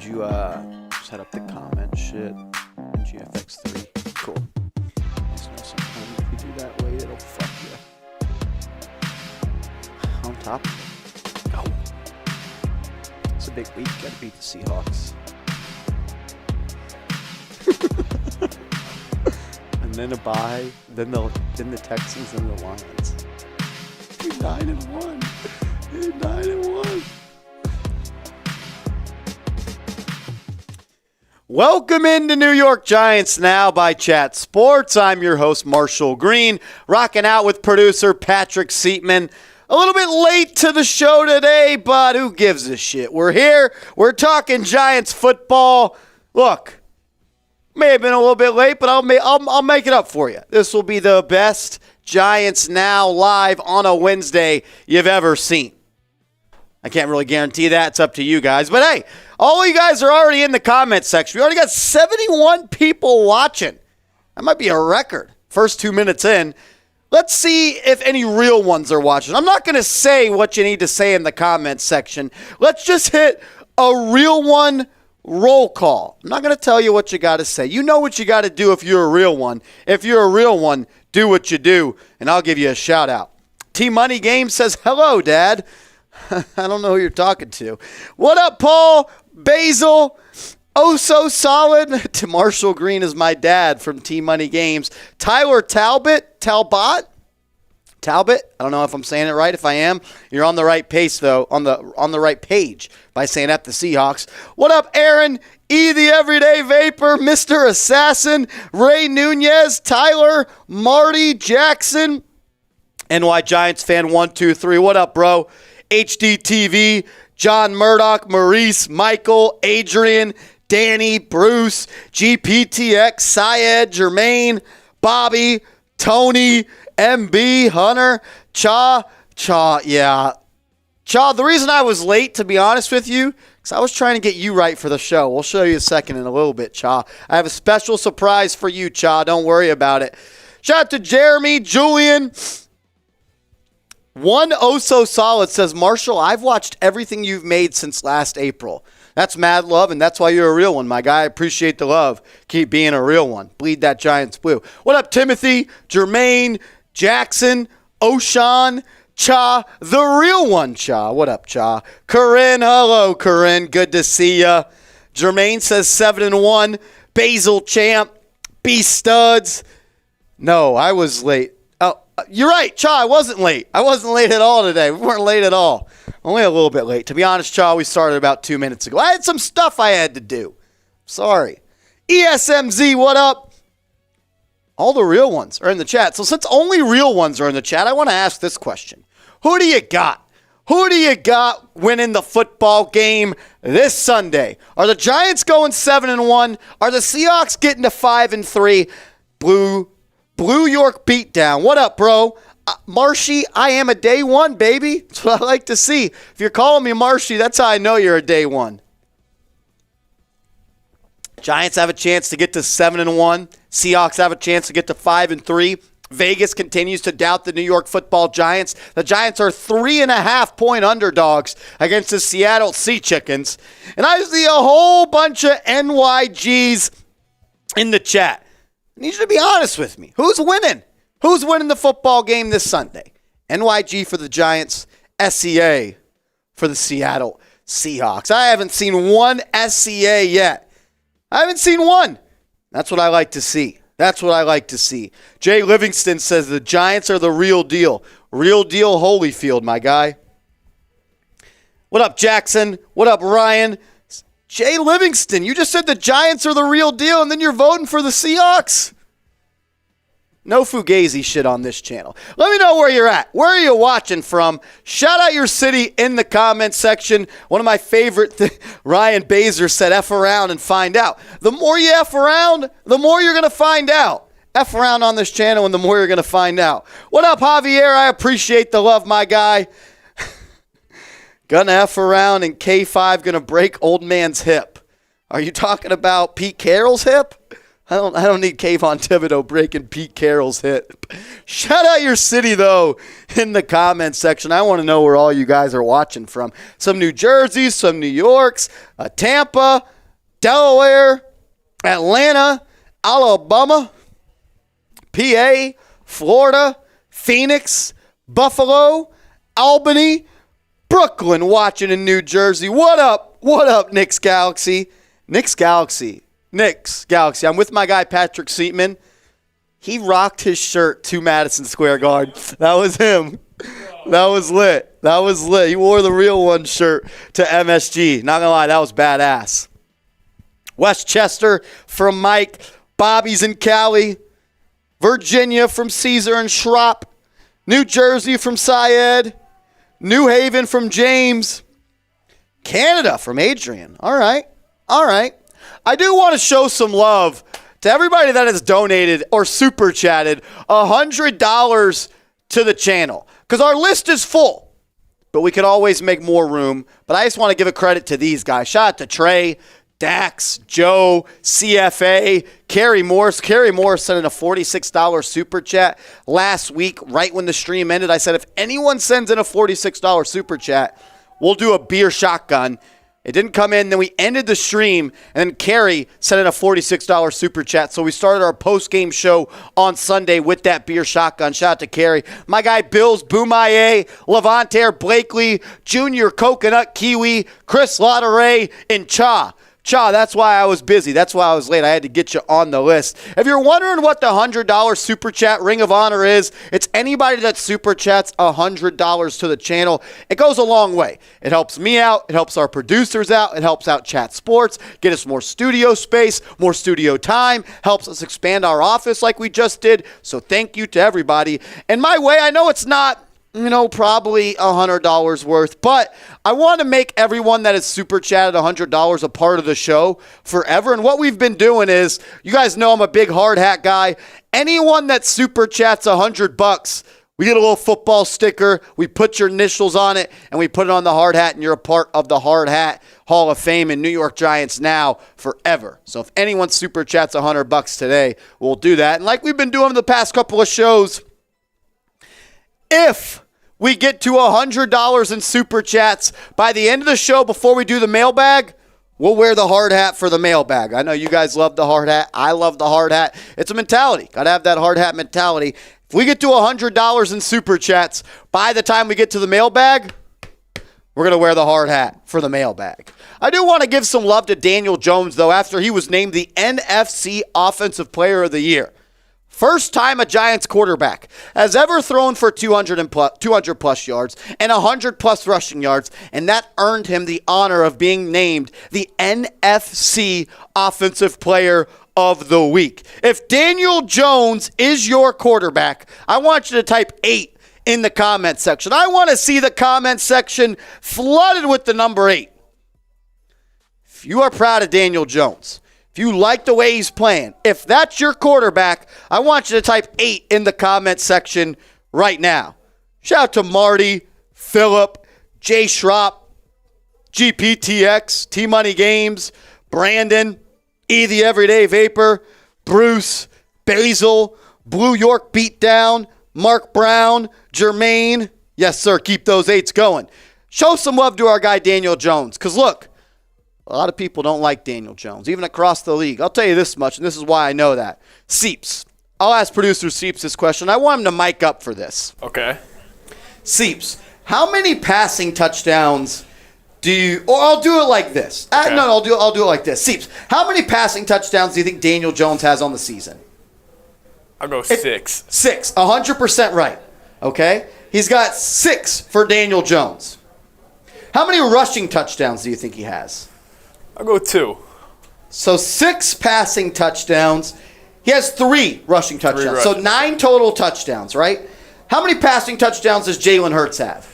you set up the comment shit in GFX3? Cool. Just know sometimes if you do that way, it'll fuck you. On top of it. Go. It's a big week. Gotta beat the Seahawks. And then a bye. Then the Texans and the Lions. You're 9-1. You're 9-1. Welcome into New York Giants Now by Chat Sports. I'm your host, Marshall Green, rocking out with producer Patrick Seatman. A little bit late to the show today, but who gives a shit? We're here. We're talking Giants football. Look, may have been a little bit late, but I'll make it up for you. This will be the best Giants Now live on a Wednesday you've ever seen. I can't really guarantee that. It's up to you guys. But hey, all you guys are already in the comment section. We already got 71 people watching. That might be a record. First 2 minutes in. Let's see if any real ones are watching. I'm not going to say what you need to say in the comment section. Let's just hit a real one roll call. I'm not going to tell you what you got to say. You know what you got to do if you're a real one. If you're a real one, do what you do, and I'll give you a shout out. T-Money Game says, hello, Dad. I don't know who you're talking to. What up, Paul? Basil? Oh, so solid. To Marshall Green is my dad from T-Money Games. Tyler Talbot? I don't know if I'm saying it right. If I am, you're on the right pace, though, on the right page by saying F the Seahawks. What up, Aaron? E, the Everyday Vapor, Mr. Assassin, Ray Nunez, Tyler, Marty, Jackson, NY Giants fan 123. What up, bro? HDTV, John Murdoch, Maurice, Michael, Adrian, Danny, Bruce, GPTX, Syed, Jermaine, Bobby, Tony, MB, Hunter, Cha, yeah. Cha, the reason I was late, to be honest with you, because I was trying to get you right for the show. We'll show you a second in a little bit, Cha. I have a special surprise for you, Cha. Don't worry about it. Shout out to Jeremy, Julian. One Oh So Solid says, Marshall, I've watched everything you've made since last April. That's mad love, and that's why you're a real one, my guy. I appreciate the love. Keep being a real one. Bleed that Giants blue. What up, Timothy, Jermaine, Jackson, Oshan, Cha, the real one, Cha. What up, Cha? Corinne, hello, Corinne. Good to see ya. Jermaine says 7-1. Basil Champ, B Studs. No, I was late. You're right, Cha, I wasn't late. I wasn't late at all today. We weren't late at all. Only a little bit late. To be honest, Cha, we started about 2 minutes ago. I had some stuff I had to do. Sorry. ESMZ, what up? All the real ones are in the chat. So since only real ones are in the chat, I want to ask this question. Who do you got? Who do you got winning the football game this Sunday? Are the Giants going 7-1? Are the Seahawks getting to 5-3? Blue York beatdown. What up, bro? Marshy, I am a day one, baby. That's what I like to see. If you're calling me Marshy, that's how I know you're a day one. Giants have a chance to get to 7-1. Seahawks have a chance to get to 5-3. Vegas continues to doubt the New York Football Giants. The Giants are 3.5-point underdogs against the Seattle Sea Chickens. And I see a whole bunch of NYGs in the chat. I need you to be honest with me. Who's winning? Who's winning the football game this Sunday? NYG for the Giants, SCA for the Seattle Seahawks. I haven't seen one SCA yet. I haven't seen one. That's what I like to see. That's what I like to see. Jay Livingston says the Giants are the real deal. Real deal Holyfield, my guy. What up, Jackson? What up, Ryan? Jay Livingston, you just said the Giants are the real deal, and then you're voting for the Seahawks? No Fugazi shit on this channel. Let me know where you're at. Where are you watching from? Shout out your city in the comment section. One of my favorite Ryan Bazer said, F around and find out. The more you F around, the more you're going to find out. F around on this channel, and the more you're going to find out. What up, Javier? I appreciate the love, my guy. Gonna F around and K5 gonna break old man's hip. Are you talking about Pete Carroll's hip? I don't need Kayvon Thibodeau breaking Pete Carroll's hip. Shout out your city, though, in the comments section. I want to know where all you guys are watching from. Some New Jerseys, some New Yorks, Tampa. Delaware, Atlanta, Alabama, PA, Florida, Phoenix, Buffalo, Albany, Brooklyn, watching in New Jersey. What up? What up, Knicks Galaxy? Knicks Galaxy. I'm with my guy, Patrick Seatman. He rocked his shirt to Madison Square Garden. That was him. That was lit. He wore the real one shirt to MSG. Not gonna lie, that was badass. Westchester from Mike. Bobby's in Cali. Virginia from Caesar and Schropp. New Jersey from Syed. New Haven from James. Canada from Adrian. All right. I do want to show some love to everybody that has donated or super chatted $100 to the channel. Because our list is full, but we could always make more room. But I just want to give a credit to these guys. Shout out to Trey, Dax, Joe, CFA, Kerry Morse. Kerry Morse sent in a $46 super chat last week, right when the stream ended. I said, if anyone sends in a $46 super chat, we'll do a beer shotgun. It didn't come in. Then we ended the stream, and then Kerry sent in a $46 super chat. So we started our post-game show on Sunday with that beer shotgun. Shout out to Kerry. My guy Bills, Boomaye, Levanter, Blakely, Junior, Coconut, Kiwi, Chris Lotteray, and Cha, that's why I was busy. That's why I was late. I had to get you on the list. If you're wondering what the $100 Super Chat Ring of Honor is, it's anybody that Super Chats $100 to the channel. It goes a long way. It helps me out. It helps our producers out. It helps out Chat Sports, get us more studio space, more studio time, helps us expand our office like we just did. So thank you to everybody. And my way, I know it's not, probably $100 worth. But I want to make everyone that is super chatted $100 a part of the show forever. And what we've been doing is, you guys know I'm a big hard hat guy. Anyone that super chats $100, we get a little football sticker. We put your initials on it, and we put it on the hard hat, and you're a part of the Hard Hat Hall of Fame in New York Giants now forever. So if anyone super chats $100 today, we'll do that. And like we've been doing the past couple of shows, if we get to $100 in super chats by the end of the show before we do the mailbag, we'll wear the hard hat for the mailbag. I know you guys love the hard hat. I love the hard hat. It's a mentality. Got to have that hard hat mentality. If we get to $100 in super chats by the time we get to the mailbag, we're going to wear the hard hat for the mailbag. I do want to give some love to Daniel Jones, though, after he was named the NFC Offensive Player of the Year. First time a Giants quarterback has ever thrown for 200 plus yards and 100 plus rushing yards, and that earned him the honor of being named the NFC Offensive Player of the Week. If Daniel Jones is your quarterback, I want you to type 8 in the comment section. I want to see the comment section flooded with the number 8. If you are proud of Daniel Jones, if you like the way he's playing, if that's your quarterback, I want you to type 8 in the comment section right now. Shout out to Marty, Phillip, Jay Schropp, GPTX, T-Money Games, Brandin, E the Everyday Vapor, Bruce, Basil, Blue York Beatdown, Mark Brown, Jermaine. Yes, sir, keep those 8s going. Show some love to our guy Daniel Jones, because look, a lot of people don't like Daniel Jones, even across the league. I'll tell you this much, and this is why I know that. Seeps. I'll ask producer Seeps this question. I want him to mic up for this. Okay. Seeps, how many passing touchdowns do you – or I'll do it like this. Okay. No, I'll do it like this. Seeps, how many passing touchdowns do you think Daniel Jones has on the season? I'll go 6. 6. 100% right. Okay? He's got 6 for Daniel Jones. How many rushing touchdowns do you think he has? I'll go 2. So 6 passing touchdowns. He has 3 rushing touchdowns. So 9 total touchdowns, right? How many passing touchdowns does Jalen Hurts have?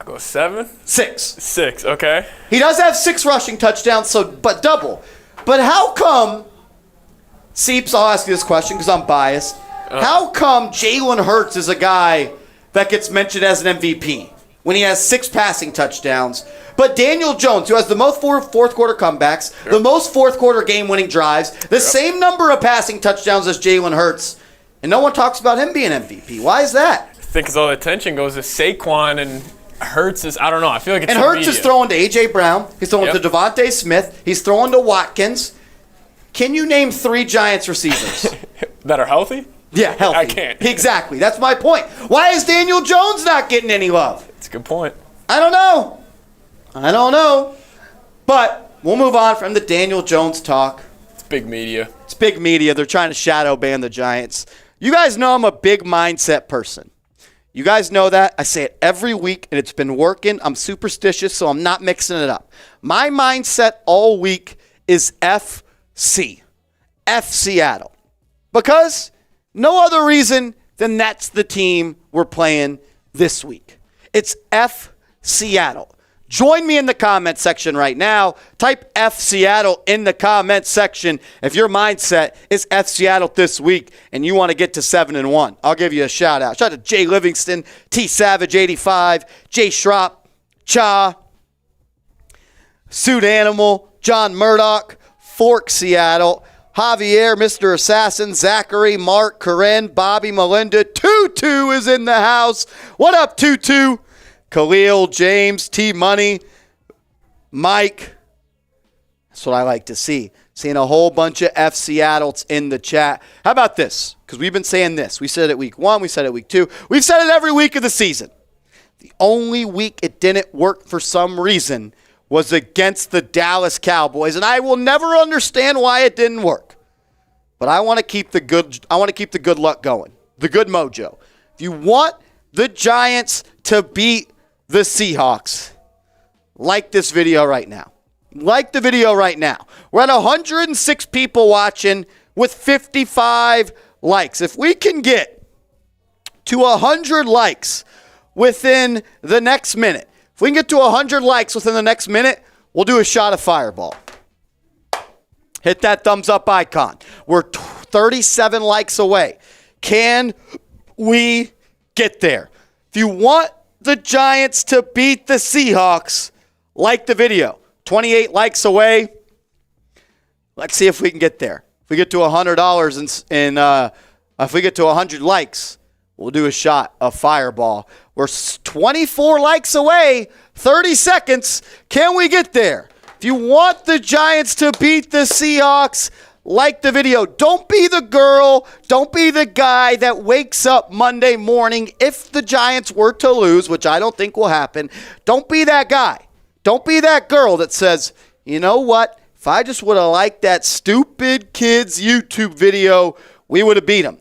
I'll go 7. 6. 6, okay. He does have 6 rushing touchdowns, but double. But how come, Seeps, I'll ask you this question because I'm biased. How come Jalen Hurts is a guy that gets mentioned as an MVP when he has 6 passing touchdowns? But Daniel Jones, who has the most fourth quarter comebacks, the most fourth quarter game-winning drives, the same number of passing touchdowns as Jalen Hurts, and no one talks about him being MVP. Why is that? I think because all the attention goes to Saquon, and Hurts is, I don't know. I feel like it's And the Hurts media. is throwing to A.J. Brown. He's throwing Yep. to Devontae Smith. He's throwing to Watkins. Can you name 3 Giants receivers? That are healthy? Yeah, healthy. I can't. Exactly. That's my point. Why is Daniel Jones not getting any love? It's a good point. I don't know. But we'll move on from the Daniel Jones talk. It's big media. It's big media. They're trying to shadow ban the Giants. You guys know I'm a big mindset person. You guys know that. I say it every week, and it's been working. I'm superstitious, so I'm not mixing it up. My mindset all week is FC. F Seattle. Because no other reason than that's the team we're playing this week. It's F Seattle. Join me in the comment section right now. Type F Seattle in the comment section if your mindset is F Seattle this week and you want to get to 7-1. I'll give you a shout out. Shout out to Jay Livingston, T Savage 85, Jay Schropp, Cha, Suit Animal, John Murdoch, Fork Seattle, Javier, Mr. Assassin, Zachary, Mark, Corinne, Bobby, Melinda. Tutu is in the house. What up, Tutu? Khalil, James, T-Money, Mike. That's what I like to see. Seeing a whole bunch of F Seattles in the chat. How about this? Because we've been saying this. We said it week 1. We said it week 2. We've said it every week of the season. The only week it didn't work for some reason was against the Dallas Cowboys. And I will never understand why it didn't work. But I want to keep the good luck going. The good mojo. If you want the Giants to beat the Seahawks, like this video right now. Like the video right now. We're at 106 people watching with 55 likes. If we can get to 100 likes within the next minute, if we can get to 100 likes within the next minute, we'll do a shot of Fireball. Hit that thumbs up icon. We're 37 likes away. Can we get there? If you want the Giants to beat the Seahawks, like the video. 28 likes away. Let's see if we can get there. If we get to $100 if we get to 100 likes, we'll do a shot of Fireball. We're 24 likes away, 30 seconds. Can we get there? If you want the Giants to beat the Seahawks, like the video. Don't be the girl. Don't be the guy that wakes up Monday morning if the Giants were to lose, which I don't think will happen. Don't be that guy. Don't be that girl that says, you know what? If I just would have liked that stupid kid's YouTube video, we would have beat him.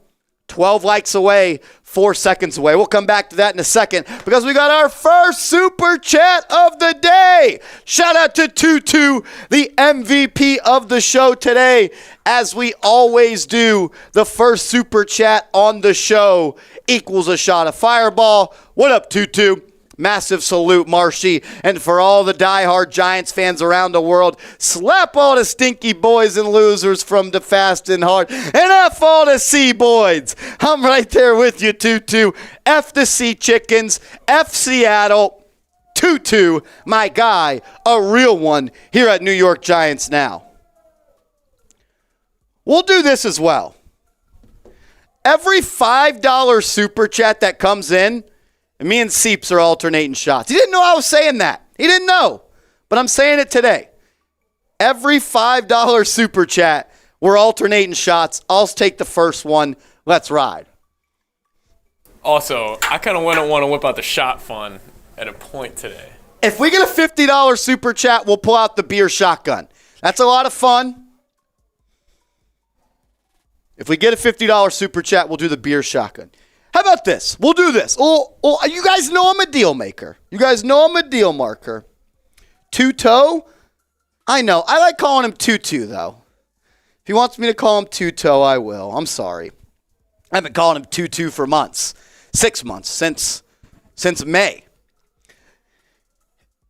12 likes away, 4 seconds away. We'll come back to that in a second because we got our first super chat of the day. Shout out to Tutu, the MVP of the show today. As we always do, the first super chat on the show equals a shot of Fireball. What up, Tutu? Massive salute, Marshy. And for all the diehard Giants fans around the world, slap all the stinky boys and losers from the fast and hard. And F all the sea boys. I'm right there with you, Tutu. F the sea chickens. F Seattle. Tutu, my guy, a real one here at New York Giants Now. We'll do this as well. Every $5 super chat that comes in, and me and Seeps are alternating shots. He didn't know I was saying that. He didn't know. But I'm saying it today. Every $5 super chat, we're alternating shots. I'll take the first one. Let's ride. Also, I kind of want to whip out the shot fun at a point today. If we get a $50 super chat, we'll pull out the beer shotgun. That's a lot of fun. If we get a $50 super chat, we'll do the beer shotgun. How about this? We'll do this. You guys know I'm a deal maker. You guys know I'm a deal marker. Two-toe? I know. I like calling him Tutu, though. If he wants me to call him Two-toe, I will. I'm sorry. I haven't called him Tutu for months. 6 months. Since May.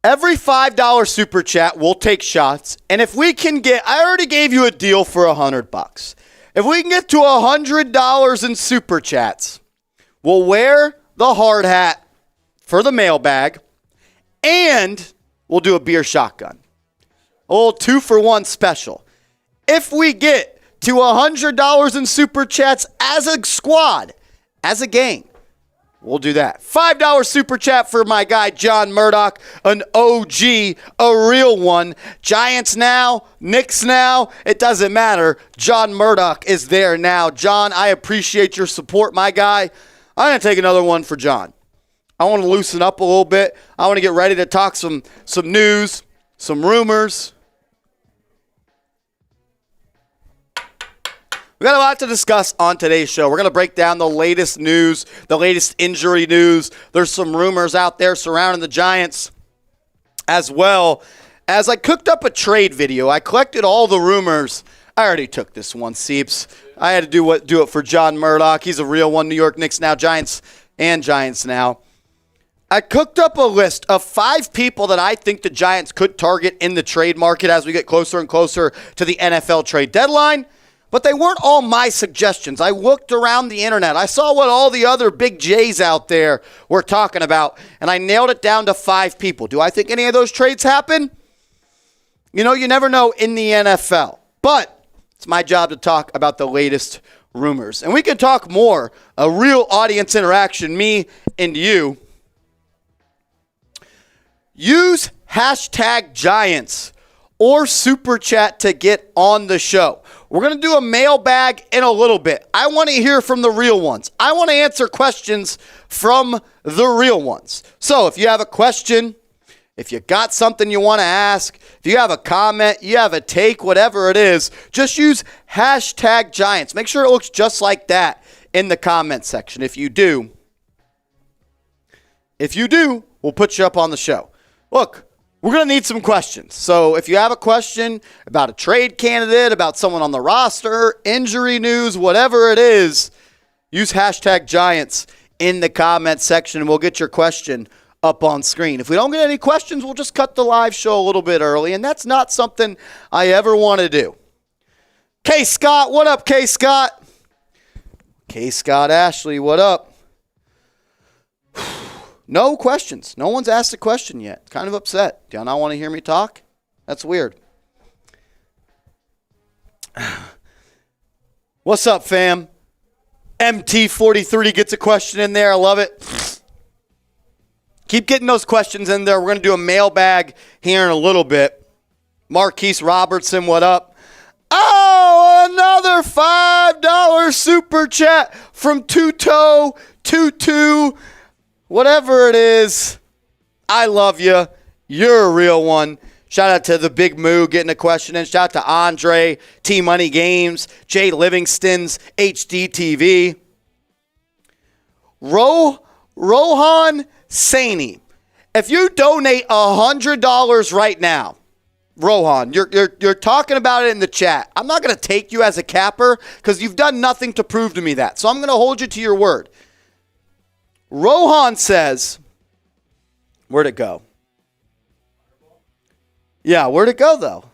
Every $5 super chat, we'll take shots. And if we can get, I already gave you a deal for $100. If we can get to $100 in super chats, we'll wear the hard hat for the mailbag, and we'll do a beer shotgun. A little 2-for-1 special. If we get to $100 in super chats as a squad, as a gang, We'll do that. $5 super chat for my guy, John Murdoch, an OG, a real one. Giants now, Knicks now, it doesn't matter. John Murdoch is there now. John, I appreciate your support, my guy. I'm going to take another one for John. I want to loosen up a little bit. I want to get ready to talk some news, some rumors. We got a lot to discuss on today's show. We're going to break down the latest news, the latest injury news. There's some rumors out there surrounding the Giants, as well as I cooked up a trade video. I collected all the rumors. I already took this one, Seeps. I had to do it for John Murdoch. He's a real one. New York Knicks now, Giants and Giants now. I cooked up a list of 5 people that I think the Giants could target in the trade market as we get closer and closer to the NFL trade deadline. But they weren't all my suggestions. I looked around the internet. I saw what all the other big J's out there were talking about, and I nailed it down to 5 people. Do I think any of those trades happen? You know, you never know in the NFL. But it's my job to talk about the latest rumors. And we can talk more, a real audience interaction, me and you. Use hashtag Giants or Super Chat to get on the show. We're going to do a mailbag in a little bit. I want to hear from the real ones. I want to answer questions from the real ones. So if you have a question, if you got something you want to ask, if you have a comment, you have a take, whatever it is, just use hashtag Giants. Make sure it looks just like that in the comment section. If you do, we'll put you up on the show. Look, we're going to need some questions. So if you have a question about a trade candidate, about someone on the roster, injury news, whatever it is, use hashtag Giants in the comment section and we'll get your question up on screen. If we don't get any questions, we'll just cut the live show a little bit early, and that's not something I ever want to do. K. Scott, what up, K. Scott? K. Scott Ashley, what up? No questions. No one's asked a question yet. Kind of upset. Do y'all not want to hear me talk? That's weird. What's up, fam? MT43 gets a question in there. I love it. Keep getting those questions in there. We're going to do a mailbag here in a little bit. Marquise Robertson, what up? Oh, another $5 super chat from Tuto22. Whatever it is, I love you. You're a real one. Shout out to the Big Moo getting a question in. Shout out to Andre, T-Money Games, Jay Livingston's HD TV. Rohan Saini. If you donate $100 right now, Rohan, you're talking about it in the chat. I'm not going to take you as a capper because you've done nothing to prove to me that. So I'm going to hold you to your word. Rohan says, where'd it go? Yeah, where'd it go, though?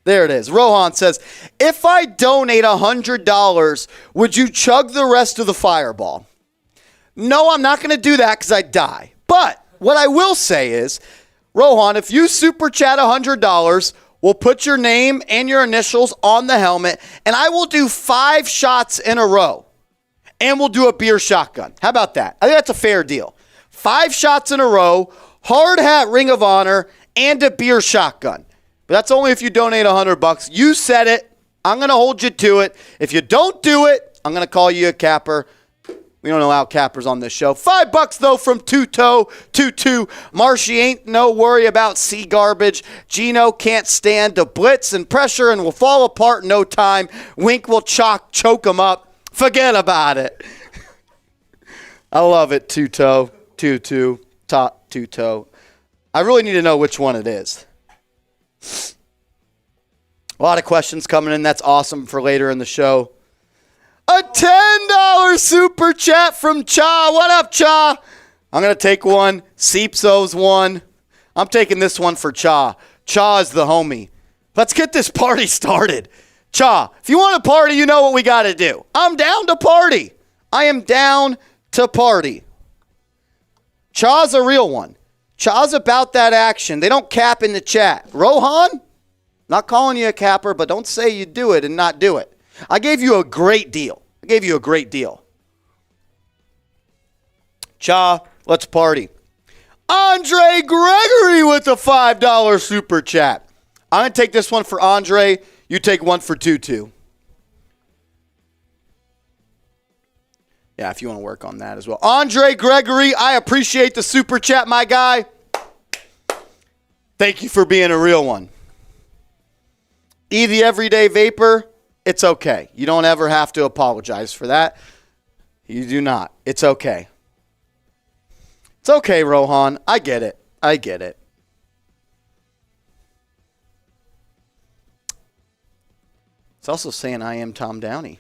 There it is. Rohan says, if I donate $100, would you chug the rest of the Fireball? No, I'm not going to do that because I die. But what I will say is, Rohan, if you super chat $100, we'll put your name and your initials on the helmet, and I will do 5 shots in a row. And we'll do a beer shotgun. How about that? I think that's a fair deal. 5 shots in a row, hard hat, Ring of Honor, and a beer shotgun. But that's only if you donate $100. You said it. I'm going to hold you to it. If you don't do it, I'm going to call you a capper. We don't allow cappers on this show. $5 though from Tuto22. Marshy ain't no worry about sea garbage. Gino can't stand the blitz and pressure and will fall apart in no time. Wink will choke him up. Forget about it. I love it, Tuto. I really need to know which one it is. A lot of questions coming in. That's awesome for later in the show. A $10 super chat from Cha. What up, Cha? I'm going to take one. Seeps owes one. I'm taking this one for Cha. Cha is the homie. Let's get this party started. Cha, if you want to party, you know what we got to do. I'm down to party. I am down to party. Cha's a real one. Cha's about that action. They don't cap in the chat. Rohan, not calling you a capper, but don't say you do it and not do it. I gave you a great deal. Cha, let's party. Andre Gregory with a $5 super chat. I'm going to take this one for Andre. You take one for Tutu. Yeah, if you want to work on that as well. Andre Gregory, I appreciate the super chat, my guy. Thank you for being a real one. E, the Everyday Vapor, it's okay. You don't ever have to apologize for that. You do not. It's okay. It's okay, Rohan. I get it. I get it. It's also saying I am Tom Downey.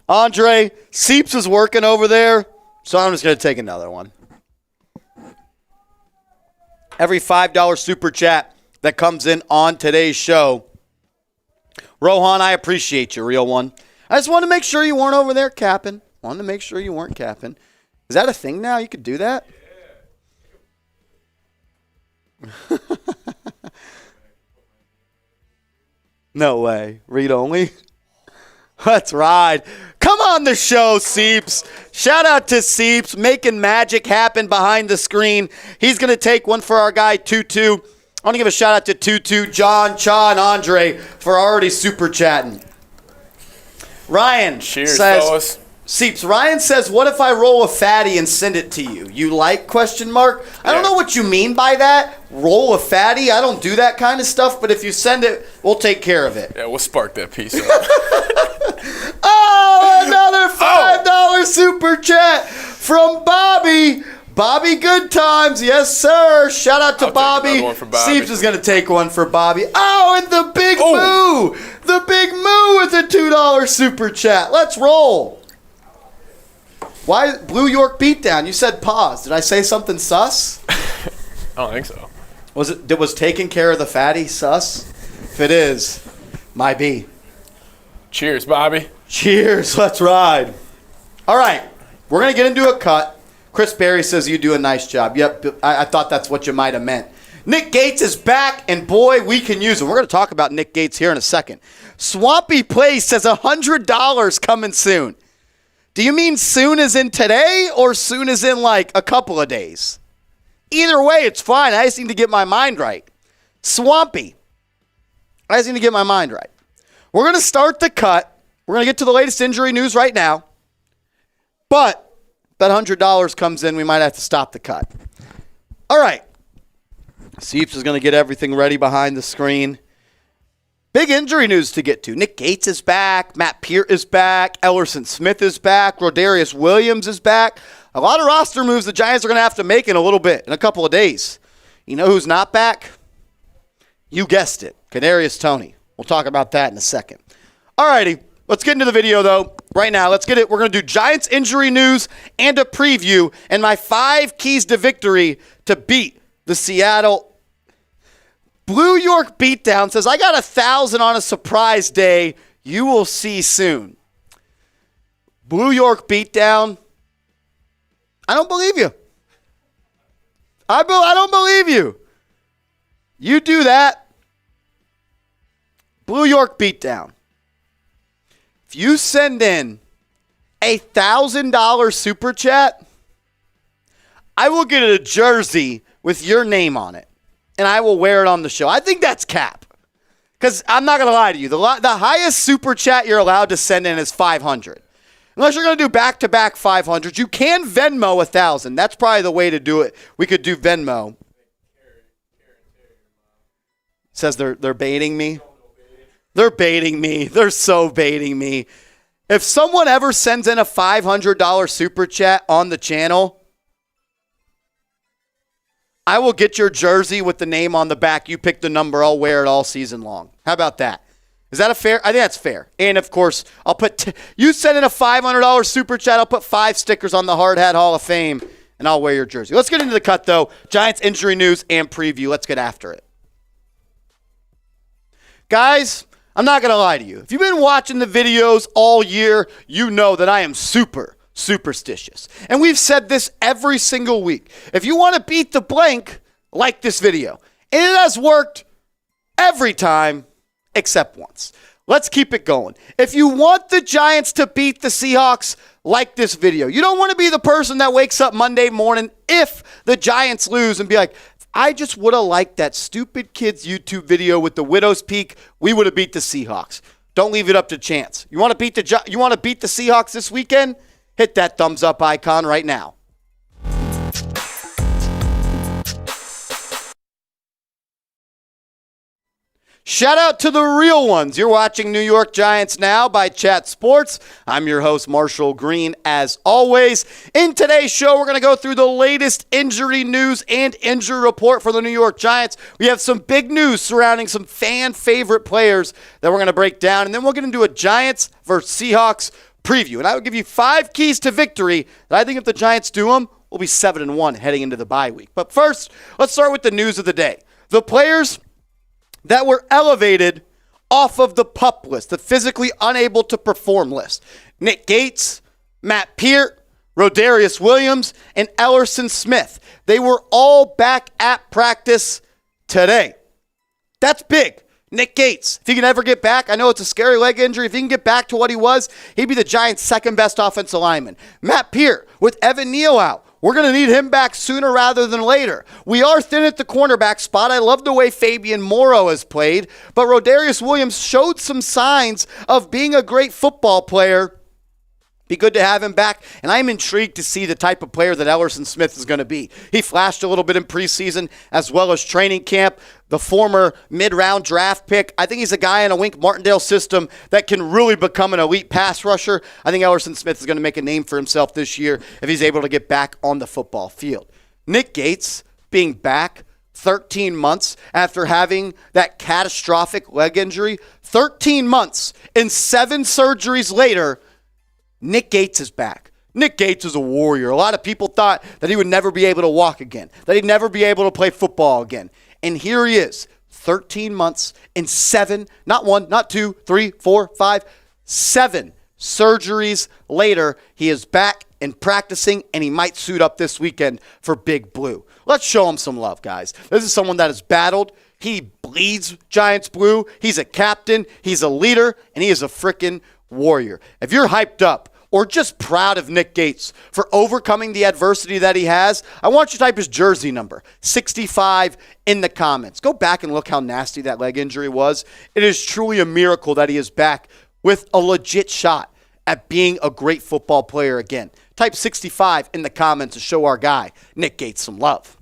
Andre, Seeps is working over there, so I'm just going to take another one. Every $5 super chat that comes in on today's show. Rohan, I appreciate you, real one. I just wanted to make sure you weren't over there capping. Wanted to make sure you weren't capping. Is that a thing now? You could do that? Yeah. No way. Read only? That's right. Come on the show, Seeps. Shout out to Seeps, making magic happen behind the screen. He's going to take one for our guy, Tutu. I want to give a shout out to Tutu, John, Cha, and Andre for already super chatting. Ryan Cheers, says, fellas. Seeps, Ryan says, what if I roll a fatty and send it to you? You like, question mark? I don't know what you mean by that. Roll a fatty? I don't do that kind of stuff, but if you send it, we'll take care of it. Yeah, we'll spark that piece up. Oh, another $5 super chat from Bobby. Bobby Good Times. Yes, sir. Shout out to Bobby. One for Bobby. Seeps is going to take one for Bobby. Oh, and the Big Moo. The Big Moo with a $2 super chat. Let's roll. Why Blue York Beatdown? You said pause. Did I say something sus? I don't think so. Was taking care of the fatty sus? If it is, my B. Cheers, Bobby. Cheers. Let's ride. All right. We're going to get into a cut. Chris Berry says you do a nice job. Yep, I thought that's what you might have meant. Nick Gates is back, and boy, we can use him. We're going to talk about Nick Gates here in a second. Swampy Place says $100 coming soon. Do you mean soon as in today or soon as in like a couple of days? Either way, it's fine. I just need to get my mind right. Swampy. I just need to get my mind right. We're going to start the cut. We're going to get to the latest injury news right now. But that $100 comes in, we might have to stop the cut. All right. Seeps is going to get everything ready behind the screen. Big injury news to get to. Nick Gates is back. Matt Peart is back. Elerson Smith is back. Rodarius Williams is back. A lot of roster moves the Giants are going to have to make in a little bit, in a couple of days. You know who's not back? You guessed it. Kadarius Toney. We'll talk about that in a second. All righty. Let's get into the video, though. Right now, let's get it. We're going to do Giants injury news and a preview and my 5 keys to victory to beat the Seattle. Blue York Beatdown says, I got 1,000 on a surprise day. You will see soon. Blue York Beatdown, I don't believe you. I don't believe you. You do that. Blue York Beatdown. If you send in $1,000 super chat, I will get a jersey with your name on it, and I will wear it on the show. I think that's cap. Because I'm not going to lie to you. The highest super chat you're allowed to send in is 500. Unless you're going to do back-to-back 500s. You can Venmo 1,000. That's probably the way to do it. We could do Venmo. Says they're baiting me. They're baiting me. They're so baiting me. If someone ever sends in a $500 super chat on the channel, I will get your jersey with the name on the back. You pick the number. I'll wear it all season long. How about that? Is that a fair? I think that's fair. And, of course, I'll put you send in a $500 super chat. I'll put 5 stickers on the Hard Hat Hall of Fame, and I'll wear your jersey. Let's get into the cut, though. Giants injury news and preview. Let's get after it. Guys, I'm not going to lie to you. If you've been watching the videos all year, you know that I am super superstitious. And we've said this every single week. If you want to beat the blank, like this video. And it has worked every time except once. let's keep it going. If you want the Giants to beat the Seahawks, like this video. You don't want to be the person that wakes up Monday morning if the Giants lose and be like, I just would have liked that stupid kid's YouTube video with the widow's peak. We would have beat the Seahawks. Don't leave it up to chance. You want to beat the Seahawks this weekend? Hit that thumbs up icon right now. Shout out to the real ones. You're watching New York Giants Now by Chat Sports. I'm your host, Marshall Green, as always. In today's show, we're going to go through the latest injury news and injury report for the New York Giants. We have some big news surrounding some fan favorite players that we're going to break down. And then we're going to do a Giants versus Seahawks preview. And I will give you 5 keys to victory that I think if the Giants do them, we'll be 7-1 heading into the bye week. But first, let's start with the news of the day. The players that were elevated off of the PUP list, the physically unable to perform list. Nick Gates, Matt Peart, Rodarius Williams, and Elerson Smith. They were all back at practice today. That's big. Nick Gates, if he can ever get back, I know it's a scary leg injury. If he can get back to what he was, he'd be the Giants' second best offensive lineman. Matt Peart, with Evan Neal out, we're going to need him back sooner rather than later. We are thin at the cornerback spot. I love the way Fabian Morrow has played, but Rodarius Williams showed some signs of being a great football player. Be good to have him back, and I'm intrigued to see the type of player that Elerson Smith is going to be. He flashed a little bit in preseason as well as training camp. The former mid-round draft pick. I think he's a guy in a Wink Martindale system that can really become an elite pass rusher. I think Elerson Smith is going to make a name for himself this year if he's able to get back on the football field. Nick Gates being back 13 months after having that catastrophic leg injury. 13 months and 7 surgeries later, Nick Gates is back. Nick Gates is a warrior. A lot of people thought that he would never be able to walk again, that he'd never be able to play football again. And here he is, 13 months and 7, not 1, not 2, 3, 4, 5, 7 surgeries later. He is back and practicing, and he might suit up this weekend for Big Blue. Let's show him some love, guys. This is someone that has battled. He bleeds Giants blue. He's a captain. He's a leader, and he is a freaking warrior. If you're hyped up or just proud of Nick Gates for overcoming the adversity that he has, I want you to type his jersey number, 65, in the comments. Go back and look how nasty that leg injury was. It is truly a miracle that he is back with a legit shot at being a great football player again. Type 65 in the comments to show our guy, Nick Gates, some love.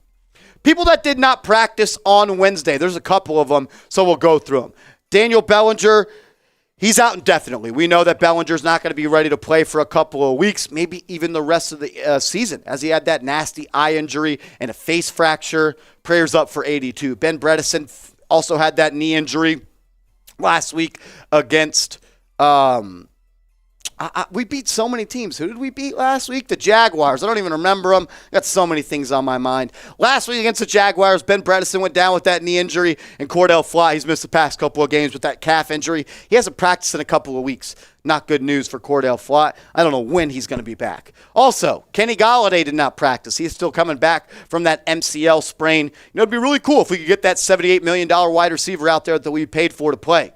People that did not practice on Wednesday, there's a couple of them, so we'll go through them. Daniel Bellinger, he's out indefinitely. We know that Bellinger's not going to be ready to play for a couple of weeks, maybe even the rest of the season, as he had that nasty eye injury and a face fracture. Prayers up for 82. Ben Bredesen also had that knee injury last week against we beat so many teams. Who did we beat last week? The Jaguars. I don't even remember them. Got so many things on my mind. Last week against the Jaguars, Ben Bredesen went down with that knee injury, and cor'dale, he's missed the past couple of games with that calf injury. He hasn't practiced in a couple of weeks. Not good news for cor'dale. I don't know when he's going to be back. Also, Kenny Golladay did not practice. He's still coming back from that MCL sprain. It'd be really cool if we could get that $78 million wide receiver out there that we paid for to play.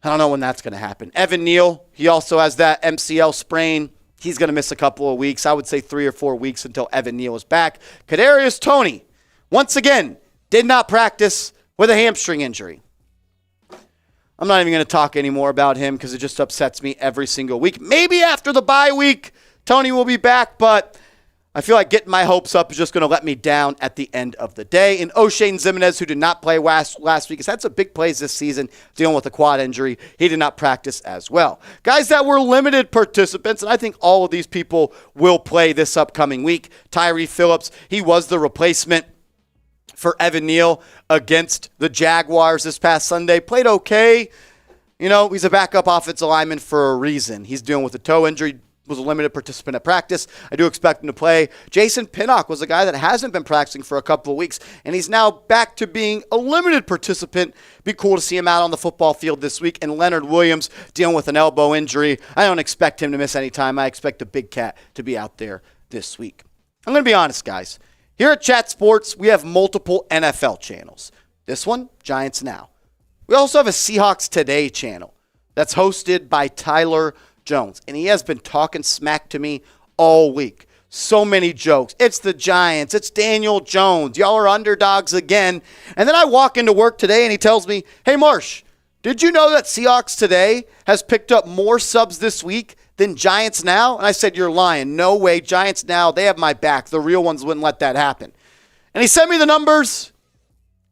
I don't know when that's going to happen. Evan Neal, he also has that MCL sprain. He's going to miss a couple of weeks. I would say 3 or 4 weeks until Evan Neal is back. Kadarius Toney, once again, did not practice with a hamstring injury. I'm not even going to talk anymore about him because it just upsets me every single week. Maybe after the bye week, Toney will be back, but I feel like getting my hopes up is just going to let me down at the end of the day. And O'Shane Ximenez, who did not play last week, has had some big plays this season dealing with a quad injury. He did not practice as well. Guys that were limited participants, and I think all of these people will play this upcoming week. Tyree Phillips, he was the replacement for Evan Neal against the Jaguars this past Sunday. Played okay. You know, he's a backup offensive lineman for a reason. He's dealing with a toe injury. Was a limited participant at practice. I do expect him to play. Jason Pinnock was a guy that hasn't been practicing for a couple of weeks, and he's now back to being a limited participant. Be cool to see him out on the football field this week. And Leonard Williams dealing with an elbow injury. I don't expect him to miss any time. I expect the big cat to be out there this week. I'm going to be honest, guys. Here at Chat Sports, we have multiple NFL channels. This one, Giants Now. We also have a Seahawks Today channel that's hosted by Tyler Jones, and he has been talking smack to me all week. So many jokes. It's the Giants. It's Daniel Jones. Y'all are underdogs again. And then I walk into work today, and he tells me, hey, Marsh, did you know that Seahawks Today has picked up more subs this week than Giants Now? And I said, you're lying. No way. Giants Now, they have my back. The real ones wouldn't let that happen. And he sent me the numbers,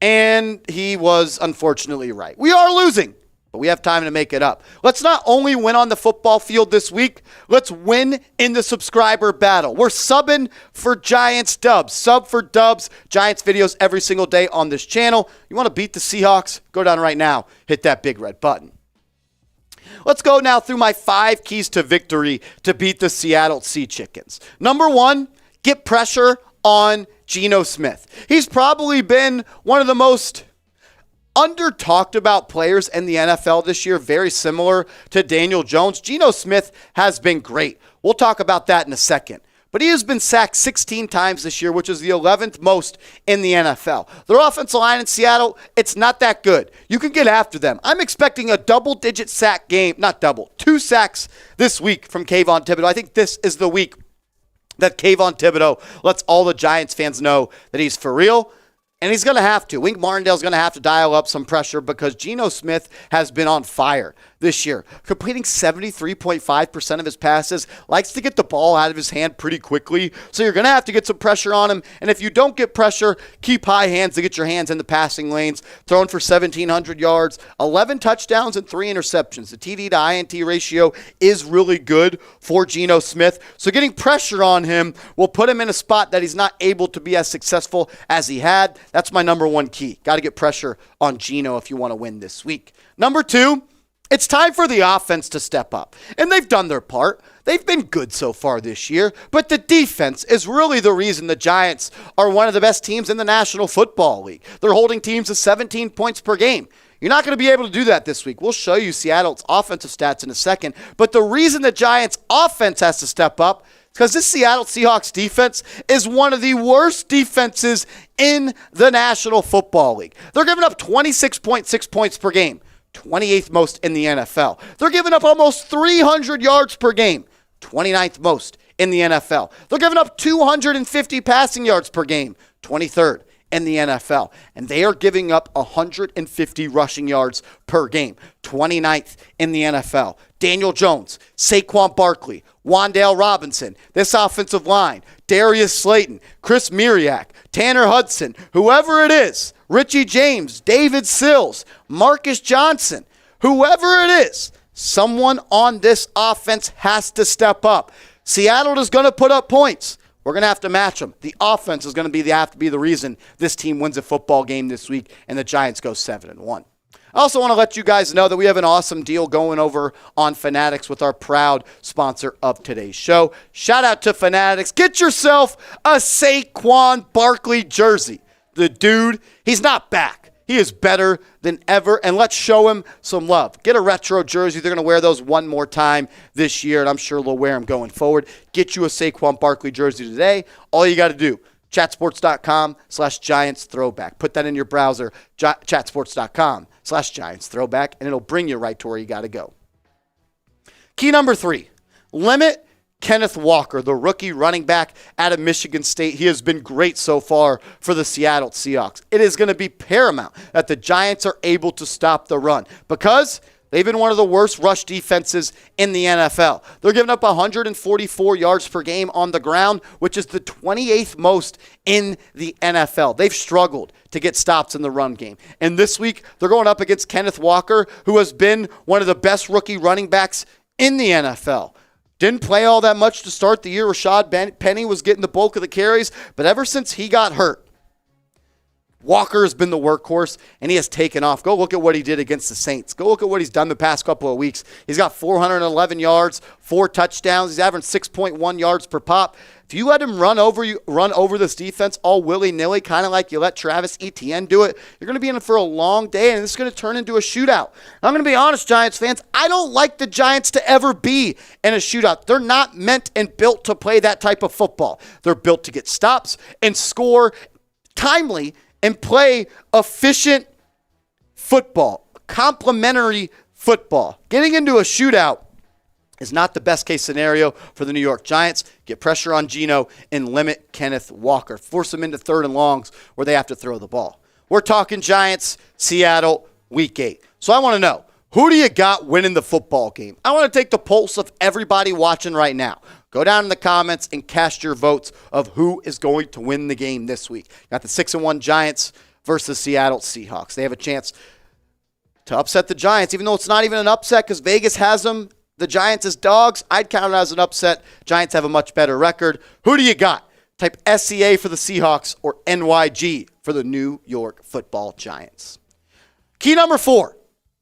and he was unfortunately right. We are losing, but we have time to make it up. Let's not only win on the football field this week, let's win in the subscriber battle. We're subbing for Giants dubs. Sub for dubs. Giants videos every single day on this channel. You want to beat the Seahawks? Go down right now. Hit that big red button. Let's go now through my 5 keys to victory to beat the Seattle Sea Chickens. Number 1, get pressure on Geno Smith. He's probably been one of the most under-talked about players in the NFL this year, very similar to Daniel Jones. Geno Smith has been great. We'll talk about that in a second. But he has been sacked 16 times this year, which is the 11th most in the NFL. Their offensive line in Seattle, it's not that good. You can get after them. I'm expecting a double-digit sack game, not double, 2 sacks this week from Kayvon Thibodeau. I think this is the week that Kayvon Thibodeau lets all the Giants fans know that he's for real. And he's going to have to. Wink Martindale's going to have to dial up some pressure because Geno Smith has been on fire this year, completing 73.5% of his passes, likes to get the ball out of his hand pretty quickly. So you're going to have to get some pressure on him. And if you don't get pressure, keep high hands to get your hands in the passing lanes. Throwing for 1,700 yards, 11 touchdowns, and 3 interceptions. The TD to INT ratio is really good for Geno Smith. So getting pressure on him will put him in a spot that he's not able to be as successful as he had. That's my number 1 key. Got to get pressure on Geno if you want to win this week. Number 2, it's time for the offense to step up. And they've done their part. They've been good so far this year. But the defense is really the reason the Giants are one of the best teams in the National Football League. They're holding teams to 17 points per game. You're not going to be able to do that this week. We'll show you Seattle's offensive stats in a second. But the reason the Giants' offense has to step up is because this Seattle Seahawks defense is one of the worst defenses in the National Football League. They're giving up 26.6 points per game, 28th most in the NFL. They're giving up almost 300 yards per game, 29th most in the NFL. They're giving up 250 passing yards per game, 23rd in the NFL. And they are giving up 150 rushing yards per game, 29th in the NFL. Daniel Jones, Saquon Barkley, Wan'Dale Robinson, this offensive line, Darius Slayton, Chris Myriak, Tanner Hudson, whoever it is, Richie James, David Sills, Marcus Johnson, whoever it is, someone on this offense has to step up. Seattle is going to put up points. We're going to have to match them. The offense is going to have to be the reason this team wins a football game this week and the Giants go 7-1. I also want to let you guys know that we have an awesome deal going over on Fanatics with our proud sponsor of today's show. Shout out to Fanatics. Get yourself a Saquon Barkley jersey. The dude, he's not back. He is better than ever, and let's show him some love. Get a retro jersey. They're going to wear those one more time this year, and I'm sure they'll wear them going forward. Get you a Saquon Barkley jersey today. All you got to do, chatsports.com/Giants throwback. Put that in your browser, chatsports.com/Giants throwback, and it'll bring you right to where you got to go. Key number 3, limit Kenneth Walker, the rookie running back out of Michigan State. He has been great so far for the Seattle Seahawks. It is going to be paramount that the Giants are able to stop the run because they've been one of the worst rush defenses in the NFL. They're giving up 144 yards per game on the ground, which is the 28th most in the NFL. They've struggled to get stops in the run game. And this week, they're going up against Kenneth Walker, who has been one of the best rookie running backs in the NFL. Didn't play all that much to start the year. Rashad Penny was getting the bulk of the carries, but ever since he got hurt, Walker has been the workhorse, and he has taken off. Go look at what he did against the Saints. Go look at what he's done the past couple of weeks. He's got 411 yards, 4 touchdowns. He's averaging 6.1 yards per pop. If you let him run over this defense all willy-nilly, kind of like you let Travis Etienne do it, you're going to be in for a long day, and this is going to turn into a shootout. I'm going to be honest, Giants fans, I don't like the Giants to ever be in a shootout. They're not meant and built to play that type of football. They're built to get stops and score timely and play efficient football. complementary football. Getting into a shootout is not the best case scenario for the New York Giants. Get pressure on Geno and limit Kenneth Walker. Force them into 3rd and longs where they have to throw the ball. We're talking Giants, Seattle, Week 8. So I want to know, who do you got winning the football game? I want to take the pulse of everybody watching right now. Go down in the comments and cast your votes of who is going to win the game this week. Got the 6-1 Giants versus Seattle Seahawks. They have a chance to upset the Giants, even though it's not even an upset because Vegas has them. The Giants as dogs. I'd count it as an upset. Giants have a much better record. Who do you got? Type SCA for the Seahawks or NYG for the New York Football Giants. Key number 4,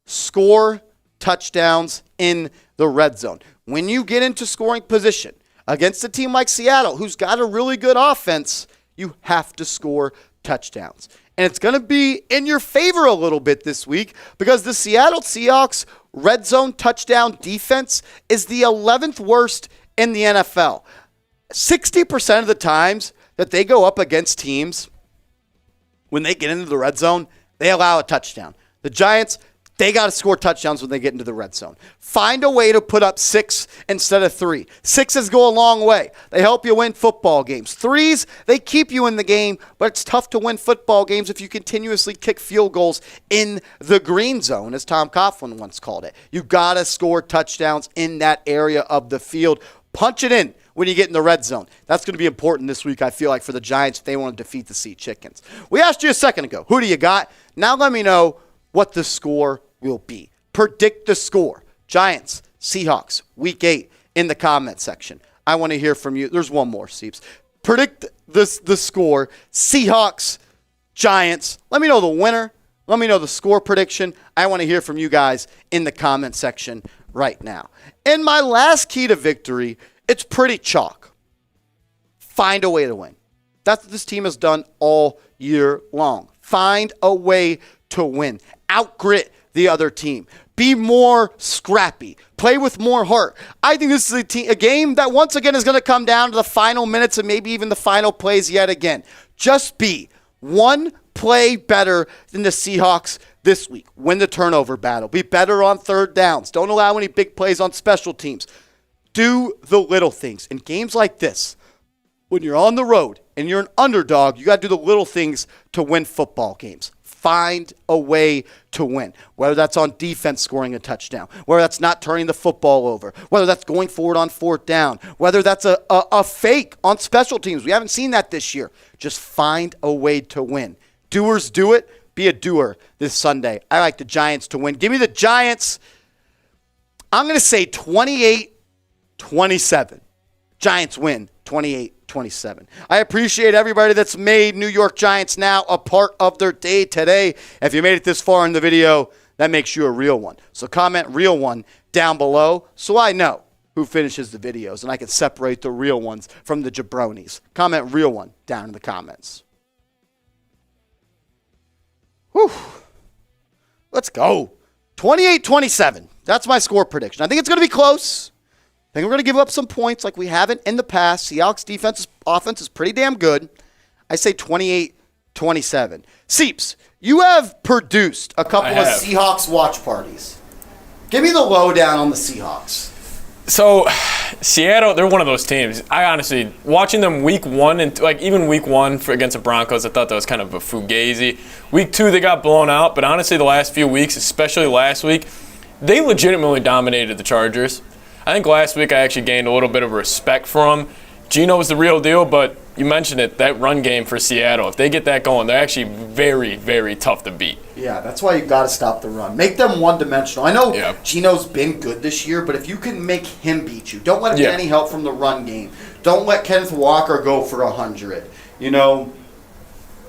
score touchdowns in the red zone. When you get into scoring position against a team like Seattle, who's got a really good offense, you have to score touchdowns. And it's going to be in your favor a little bit this week because the Seattle Seahawks red zone touchdown defense is the 11th worst in the NFL. 60% of the times that they go up against teams, when they get into the red zone, they allow a touchdown. The Giants, they got to score touchdowns when they get into the red zone. Find a way to put up 6 instead of 3. 6s go a long way. They help you win football games. 3s, they keep you in the game, but it's tough to win football games if you continuously kick field goals in the green zone, as Tom Coughlin once called it. You got to score touchdowns in that area of the field. Punch it in when you get in the red zone. That's going to be important this week, I feel like, for the Giants if they want to defeat the Sea Chickens. We asked you a second ago, who do you got? Now let me know what the score will be. Predict the score. Giants, Seahawks, Week 8 in the comment section. I want to hear from you. There's one more, Seeps. Predict the score. Seahawks, Giants. Let me know the winner. Let me know the score prediction. I want to hear from you guys in the comment section right now. And my last key to victory, it's pretty chalk. Find a way to win. That's what this team has done all year long. Find a way to win. Outgrit the other team. Be more scrappy. Play with more heart. I think this is a game that once again is going to come down to the final minutes and maybe even the final plays yet again. Just be one play better than the Seahawks this week. Win the turnover battle. Be better on 3rd downs. Don't allow any big plays on special teams. Do the little things. In games like this, when you're on the road and you're an underdog, you got to do the little things to win football games. Find a way to win, whether that's on defense scoring a touchdown, whether that's not turning the football over, whether that's going forward on 4th down, whether that's a fake on special teams. We haven't seen that this year. Just find a way to win. Doers do it. Be a doer this Sunday. I like the Giants to win. Give me the Giants. I'm going to say 28-27. Giants win 28-27. I appreciate everybody that's made New York Giants now a part of their day today. If you made it this far in the video, that makes you a real one. So comment real one down below so I know who finishes the videos and I can separate the real ones from the jabronis. Comment real one down in the comments. Whew. Let's go. 28-27. That's my score prediction. I think it's going to be close. I think we're going to give up some points like we haven't in the past. Seahawks offense is pretty damn good. I say 28-27. Seeps, you have produced a couple of Seahawks watch parties. Give me the lowdown on the Seahawks. So, Seattle, they're one of those teams. I honestly, watching them week 1 and even week 1 against the Broncos, I thought that was kind of a fugazi. Week 2, they got blown out, but honestly, the last few weeks, especially last week, they legitimately dominated the Chargers. I think last week I actually gained a little bit of respect for them. Geno was the real deal, but you mentioned it, that run game for Seattle. If they get that going, they're actually very, very tough to beat. Yeah, that's why you got to stop the run. Make them one-dimensional. I know Geno's been good this year, but if you can make him beat you, don't let him get any help from the run game. Don't let Kenneth Walker go for 100.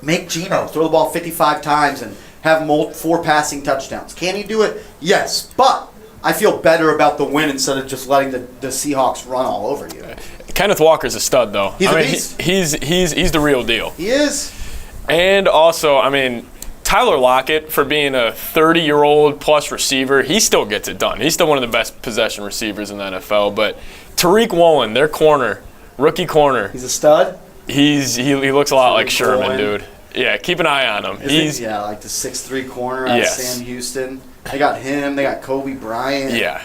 Make Geno throw the ball 55 times and have 4 passing touchdowns. Can he do it? Yes, but I feel better about the win instead of just letting the Seahawks run all over you. Kenneth Walker's a stud, though. He's a beast. He's the real deal. He is. And also, Tyler Lockett, for being a 30-year-old plus receiver, he still gets it done. He's still one of the best possession receivers in the NFL. But Tariq Woolen, their corner, rookie corner. He's a stud? He looks a lot like Sherman, dude. Yeah, keep an eye on him. Like the 6'3" corner out of Sam Houston. They got him. They got Kobe Bryant. Yeah.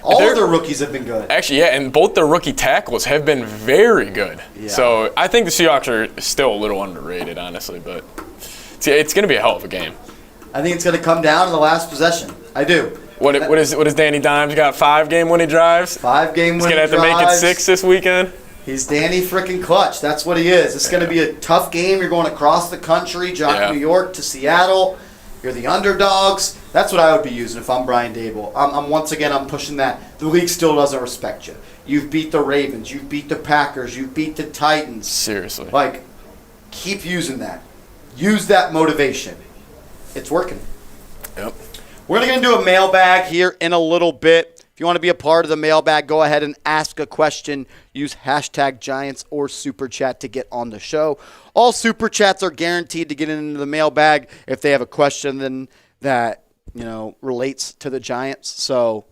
All of their rookies have been good. Actually, yeah, and both their rookie tackles have been very good. Yeah. So I think the Seahawks are still a little underrated, honestly, but it's going to be a hell of a game. I think it's going to come down to the last possession. I do. What is Danny Dimes got? 5 game winning drives? 5 game winning drives. He's going to have to make it 6 this weekend. He's Danny freaking Clutch. That's what he is. It's going to be a tough game. You're going across the country, New York to Seattle. You're the underdogs. That's what I would be using if I'm Brian Daboll. I'm pushing that. The league still doesn't respect you. You've beat the Ravens. You've beat the Packers. You've beat the Titans. Seriously. Keep using that. Use that motivation. It's working. Yep. We're going to do a mailbag here in a little bit. If you want to be a part of the mailbag, go ahead and ask a question. Use hashtag Giants or Super Chat to get on the show. All Super Chats are guaranteed to get into the mailbag if they have a question that relates to the Giants. So,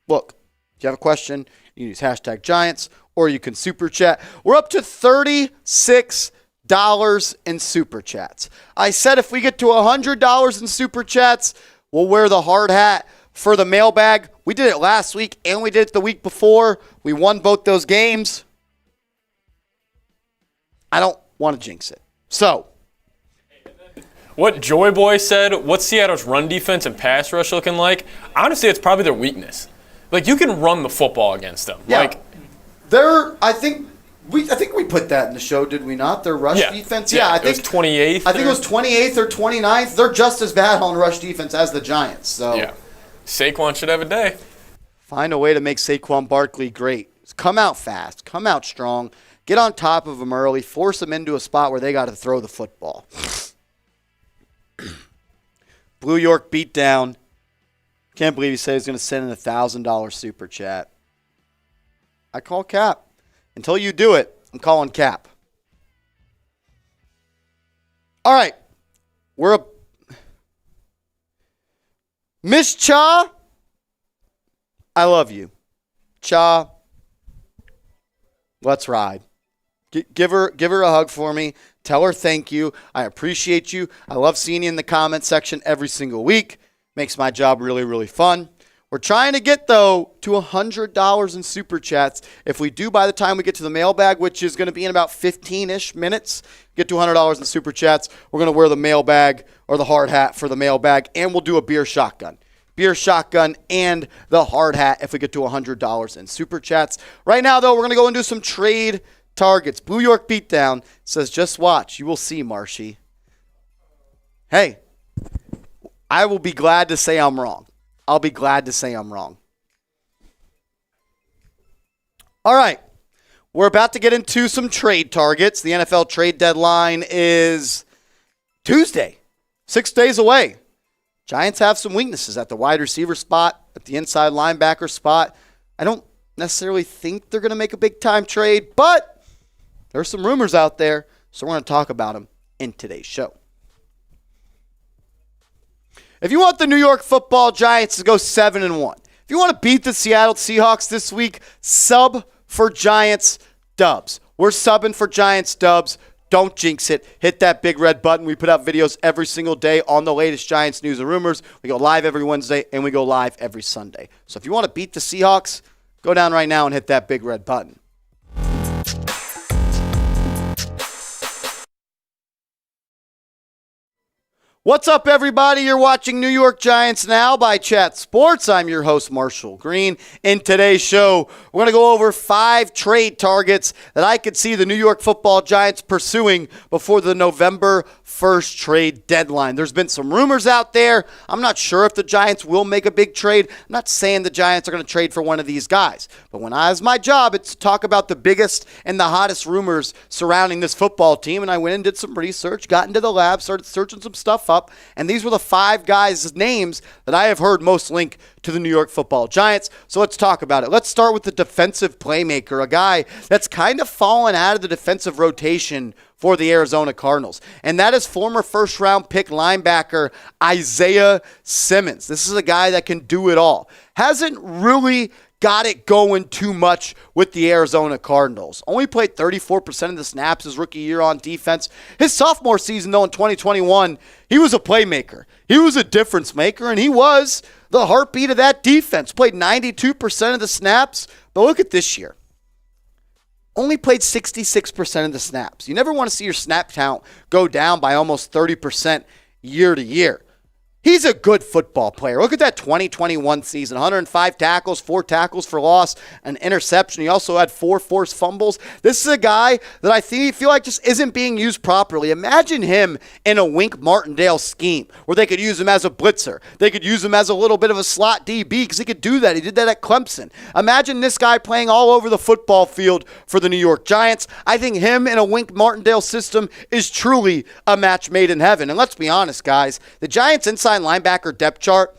look, if you have a question, you use hashtag Giants or you can Super Chat. We're up to $36 in Super Chats. I said if we get to $100 in Super Chats, we'll wear the hard hat for the mailbag. We did it last week and we did it the week before. We won both those games. I don't want to jinx it. So, what Joy Boy said, what's Seattle's run defense and pass rush looking like? Honestly, it's probably their weakness. You can run the football against them. Yeah. I think we put that in the show, did we not? Their rush defense? Yeah, I think it was 28th. I think it was 28th or 29th. They're just as bad on rush defense as the Giants. So yeah. Saquon should have a day. Find a way to make Saquon Barkley great. Come out fast. Come out strong. Get on top of them early. Force them into a spot where they got to throw the football. Blue York beat down. Can't believe he said he's going to send in $1,000 super chat. I call cap. Until you do it, I'm calling cap. All right. Miss Cha, I love you. Cha, let's ride. Give her a hug for me. Tell her thank you. I appreciate you. I love seeing you in the comment section every single week. Makes my job really, really fun. We're trying to get, though, to $100 in Super Chats. If we do by the time we get to the mailbag, which is going to be in about 15-ish minutes, get to $100 in Super Chats, we're going to wear the mailbag or the hard hat for the mailbag, and we'll do a beer shotgun. Beer shotgun and the hard hat if we get to $100 in Super Chats. Right now, though, we're going to go and do some trade targets. Blue York Beatdown says, just watch. You will see, Marshy. Hey, I will be glad to say I'm wrong. I'll be glad to say I'm wrong. All right. We're about to get into some trade targets. The NFL trade deadline is Tuesday, 6 days away. Giants have some weaknesses at the wide receiver spot, at the inside linebacker spot. I don't necessarily think they're going to make a big-time trade, but there's some rumors out there, so we're going to talk about them in today's show. If you want the New York Football Giants to go 7-1, if you want to beat the Seattle Seahawks this week, sub for Giants dubs. We're subbing for Giants dubs. Don't jinx it. Hit that big red button. We put out videos every single day on the latest Giants news and rumors. We go live every Wednesday, and we go live every Sunday. So if you want to beat the Seahawks, go down right now and hit that big red button. What's up, everybody? You're watching New York Giants Now by Chat Sports. I'm your host, Marshall Green. In today's show, we're going to go over 5 trade targets that I could see the New York Football Giants pursuing before the November 1st trade deadline. There's been some rumors out there. I'm not sure if the Giants will make a big trade. I'm not saying the Giants are going to trade for one of these guys. But when it's my job, it's to talk about the biggest and the hottest rumors surrounding this football team. And I went and did some research, got into the lab, started searching some stuff up. And these were the 5 guys' names that I have heard most link to the New York Football Giants. So let's talk about it. Let's start with the defensive playmaker, a guy that's kind of fallen out of the defensive rotation for the Arizona Cardinals. And that is former first-round pick linebacker Isaiah Simmons. This is a guy that can do it all. Hasn't really got it going too much with the Arizona Cardinals. Only played 34% of the snaps his rookie year on defense. His sophomore season, though, in 2021, he was a playmaker. He was a difference maker, and he was the heartbeat of that defense. Played 92% of the snaps. But look at this year. Only played 66% of the snaps. You never want to see your snap count go down by almost 30% year to year. He's a good football player. Look at that 2021 season. 105 tackles, 4 tackles for loss, an interception. He also had 4 forced fumbles. This is a guy that I feel like just isn't being used properly. Imagine him in a Wink Martindale scheme where they could use him as a blitzer. They could use him as a little bit of a slot DB because he could do that. He did that at Clemson. Imagine this guy playing all over the football field for the New York Giants. I think him in a Wink Martindale system is truly a match made in heaven. And let's be honest, guys. The Giants inside linebacker depth chart,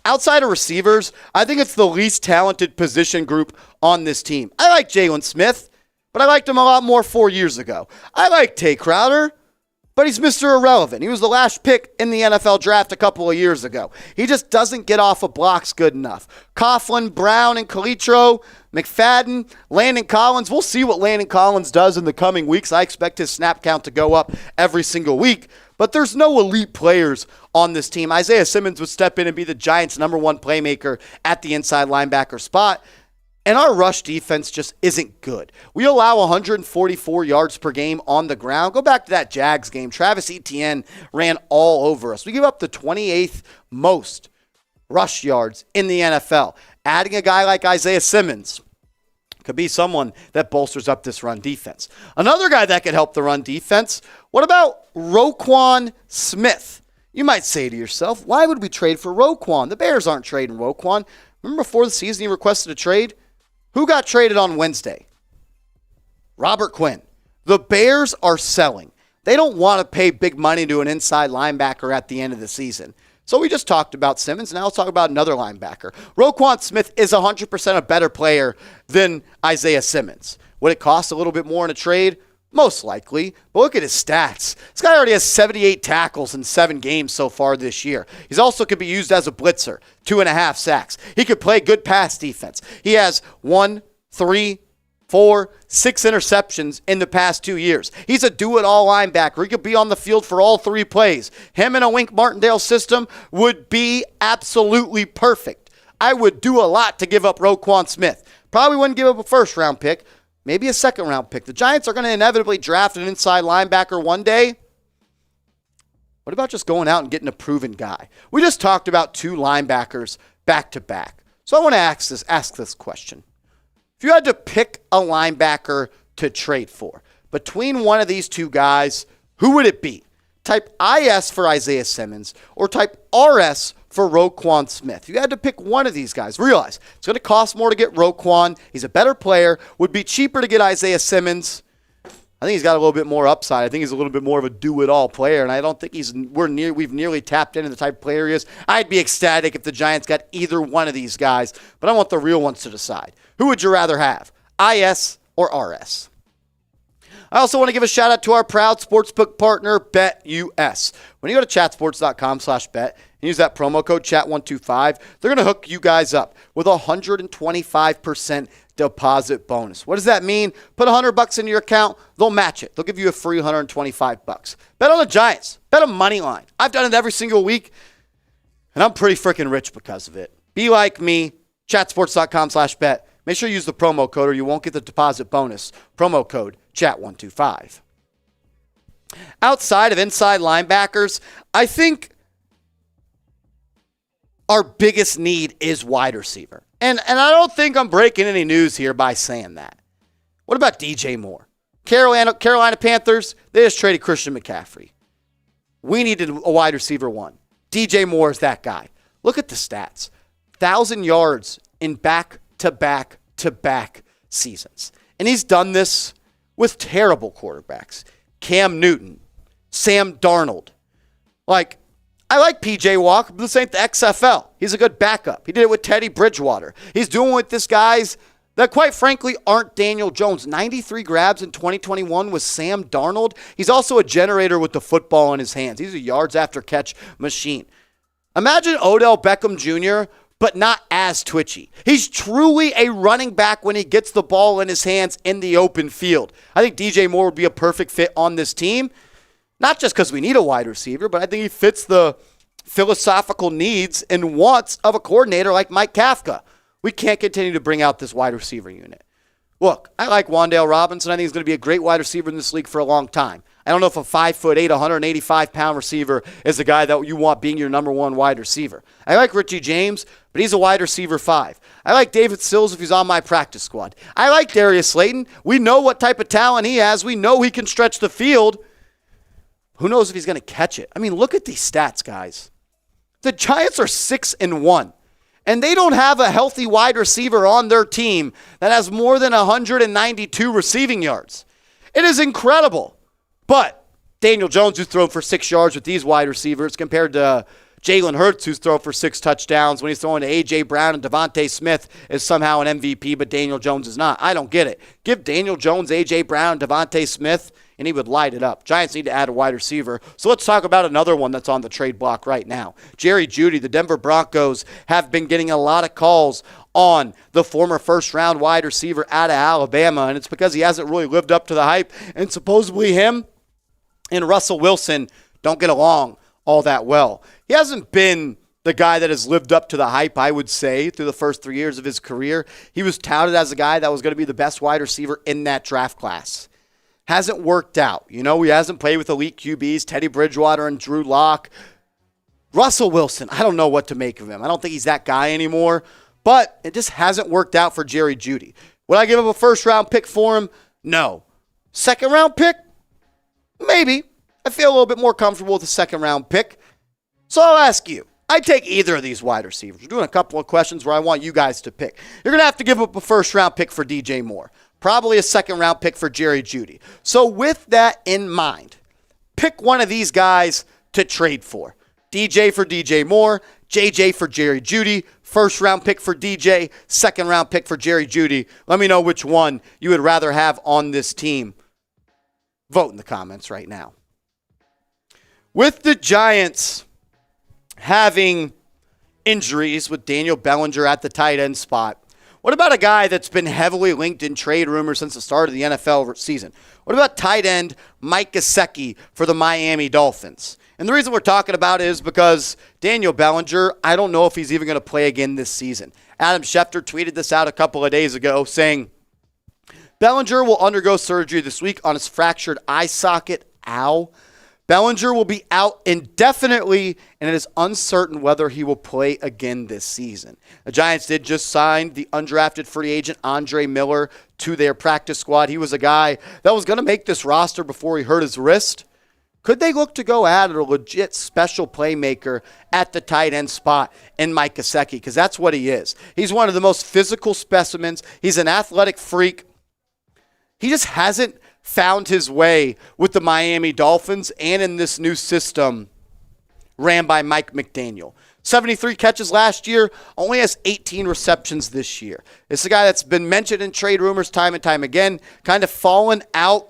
outside of receivers, I think it's the least talented position group on this team. I like Elerson Smith, but I liked him a lot more 4 years ago. I like Tay Crowder, but he's Mr. Irrelevant. He was the last pick in the NFL draft a couple of years ago. He just doesn't get off of blocks good enough. Coughlin, Brown, and Calitro, McFadden, Landon Collins. We'll see what Landon Collins does in the coming weeks. I expect his snap count to go up every single week. But there's no elite players on this team. Isaiah Simmons would step in and be the Giants' #1 playmaker at the inside linebacker spot. And our rush defense just isn't good. We allow 144 yards per game on the ground. Go back to that Jags game. Travis Etienne ran all over us. We give up the 28th most rush yards in the NFL. Adding a guy like Isaiah Simmons could be someone that bolsters up this run defense. Another guy that could help the run defense, what about Roquan Smith? You might say to yourself, why would we trade for Roquan? The Bears aren't trading Roquan. Remember before the season he requested a trade? Who got traded on Wednesday? Robert Quinn. The Bears are selling. They don't want to pay big money to an inside linebacker at the end of the season. So we just talked about Simmons. Now let's talk about another linebacker. Roquan Smith is 100% a better player than Isaiah Simmons. Would it cost a little bit more in a trade? Most likely. But look at his stats. This guy already has 78 tackles in 7 games so far this year. He's also could be used as a blitzer, 2.5 sacks. He could play good pass defense. He has 1, 3, 4, 6 interceptions in the past 2 years. He's a do-it-all linebacker. He could be on the field for all 3 plays. Him in a Wink Martindale system would be absolutely perfect. I would do a lot to give up Roquan Smith. Probably wouldn't give up a first-round pick, maybe a second-round pick. The Giants are going to inevitably draft an inside linebacker one day. What about just going out and getting a proven guy? We just talked about 2 linebackers back-to-back. So I want to ask this question. If you had to pick a linebacker to trade for, between one of these 2 guys, who would it be? Type IS for Isaiah Simmons or type RS for Roquan Smith. If you had to pick one of these guys, realize it's going to cost more to get Roquan. He's a better player. Would be cheaper to get Isaiah Simmons. I think he's got a little bit more upside. I think he's a little bit more of a do-it-all player, and I don't think we've nearly tapped into the type of player he is. I'd be ecstatic if the Giants got either one of these guys, but I want the real ones to decide. Who would you rather have, IS or RS? I also want to give a shout out to our proud sportsbook partner, BetUS. When you go to chatsports.com/bet and use that promo code chat125, they're going to hook you guys up with a 125% deposit bonus. What does that mean? Put $100 into your account, they'll match it. They'll give you a free $125. Bet on the Giants. Bet on money line. I've done it every single week, and I'm pretty freaking rich because of it. Be like me. Chatsports.com/bet. Make sure you use the promo code or you won't get the deposit bonus. Promo code chat125. Outside of inside linebackers, I think our biggest need is wide receiver. And I don't think I'm breaking any news here by saying that. What about DJ Moore? Carolina Panthers, they just traded Christian McCaffrey. We needed a wide receiver 1. DJ Moore is that guy. Look at the stats. 1,000 yards in back-to-back-to-back seasons. And he's done this with terrible quarterbacks. Cam Newton, Sam Darnold. I like P.J. Walker, but this ain't the XFL. He's a good backup. He did it with Teddy Bridgewater. He's doing it with this guys that, quite frankly, aren't Daniel Jones. 93 grabs in 2021 with Sam Darnold. He's also a generator with the football in his hands. He's a yards after catch machine. Imagine Odell Beckham Jr. but not as twitchy. He's truly a running back when he gets the ball in his hands in the open field. I think DJ Moore would be a perfect fit on this team, not just because we need a wide receiver, but I think he fits the philosophical needs and wants of a coordinator like Mike Kafka. We can't continue to bring out this wide receiver unit. Look, I like Wan'Dale Robinson. I think he's going to be a great wide receiver in this league for a long time. I don't know if a 5'8", 185-pound receiver is the guy that you want being your number one wide receiver. I like Richie James, but he's a wide receiver 5. I like David Sills if he's on my practice squad. I like Darius Slayton. We know what type of talent he has. We know he can stretch the field. Who knows if he's going to catch it? I mean, look at these stats, guys. The Giants are 6-1. And they don't have a healthy wide receiver on their team that has more than 192 receiving yards. It is incredible. But Daniel Jones, who's thrown for 6 yards with these wide receivers, compared to Jalen Hurts, who's thrown for 6 touchdowns, when he's throwing to A.J. Brown and Devontae Smith is somehow an MVP, but Daniel Jones is not. I don't get it. Give Daniel Jones, A.J. Brown, and Devontae Smith, and he would light it up. Giants need to add a wide receiver. So let's talk about another one that's on the trade block right now. Jerry Jeudy. The Denver Broncos have been getting a lot of calls on the former first-round wide receiver out of Alabama, and it's because he hasn't really lived up to the hype, and supposedly him and Russell Wilson don't get along all that well. He hasn't been the guy that has lived up to the hype, I would say, through the first 3 years of his career. He was touted as a guy that was going to be the best wide receiver in that draft class. Hasn't worked out. You know, he hasn't played with elite QBs, Teddy Bridgewater and Drew Lock. Russell Wilson, I don't know what to make of him. I don't think he's that guy anymore, but it just hasn't worked out for Jerry Jeudy. Would I give him a first-round pick for him? No. Second-round pick? Maybe. I feel a little bit more comfortable with a second-round pick. So I'll ask you. I'd take either of these wide receivers. We're doing a couple of questions where I want you guys to pick. You're going to have to give up a first-round pick for DJ Moore. Probably a second-round pick for Jerry Jeudy. So with that in mind, pick one of these guys to trade for. DJ for DJ Moore, JJ for Jerry Jeudy, first-round pick for DJ, second-round pick for Jerry Jeudy. Let me know which one you would rather have on this team. Vote in the comments right now. With the Giants having injuries with Daniel Bellinger at the tight end spot, what about a guy that's been heavily linked in trade rumors since the start of the NFL season? What about tight end Mike Gesicki for the Miami Dolphins? And the reason we're talking about it is because Daniel Bellinger, I don't know if he's even going to play again this season. Adam Schefter tweeted this out a couple of days ago saying, Bellinger will undergo surgery this week on his fractured eye socket. Ow. Bellinger will be out indefinitely, and it is uncertain whether he will play again this season. The Giants did just sign the undrafted free agent Andre Miller to their practice squad. He was a guy that was going to make this roster before he hurt his wrist. Could they look to go add a legit special playmaker at the tight end spot in Mike Gesicki? Because that's what he is. He's one of the most physical specimens. He's an athletic freak. He just hasn't found his way with the Miami Dolphins and in this new system ran by Mike McDaniel. 73 catches last year, only has 18 receptions this year. It's a guy that's been mentioned in trade rumors time and time again, kind of fallen out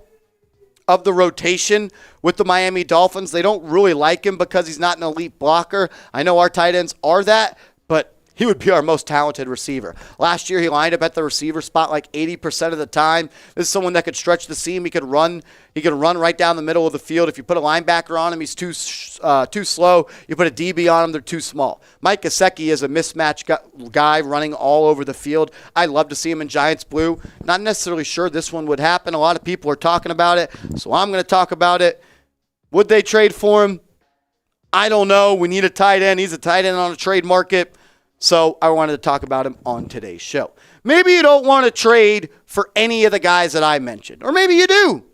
of the rotation with the Miami Dolphins. They don't really like him because he's not an elite blocker. I know our tight ends are that, but he would be our most talented receiver. Last year, he lined up at the receiver spot like 80% of the time. This is someone that could stretch the seam. He could run right down the middle of the field. If you put a linebacker on him, he's too slow. You put a DB on him, they're too small. Mike Gesicki is a mismatch guy running all over the field. I'd love to see him in Giants blue. Not necessarily sure this one would happen. A lot of people are talking about it, so I'm going to talk about it. Would they trade for him? I don't know. We need a tight end. He's a tight end on a trade market. So I wanted to talk about him on today's show. Maybe you don't want to trade for any of the guys that I mentioned. Or maybe you do.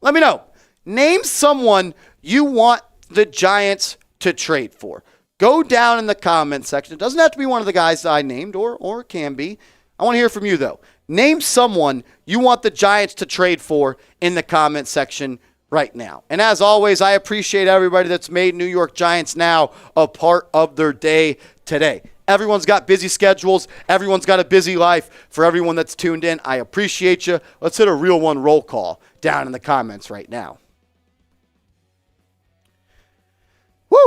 Let me know. Name someone you want the Giants to trade for. Go down in the comment section. It doesn't have to be one of the guys that I named, or it can be. I want to hear from you, though. Name someone you want the Giants to trade for in the comment section right now. And as always, I appreciate everybody that's made New York Giants Now a part of their day today. Everyone's got busy schedules. Everyone's got a busy life. For everyone that's tuned in, I appreciate you. Let's hit a real one roll call down in the comments right now. Woo!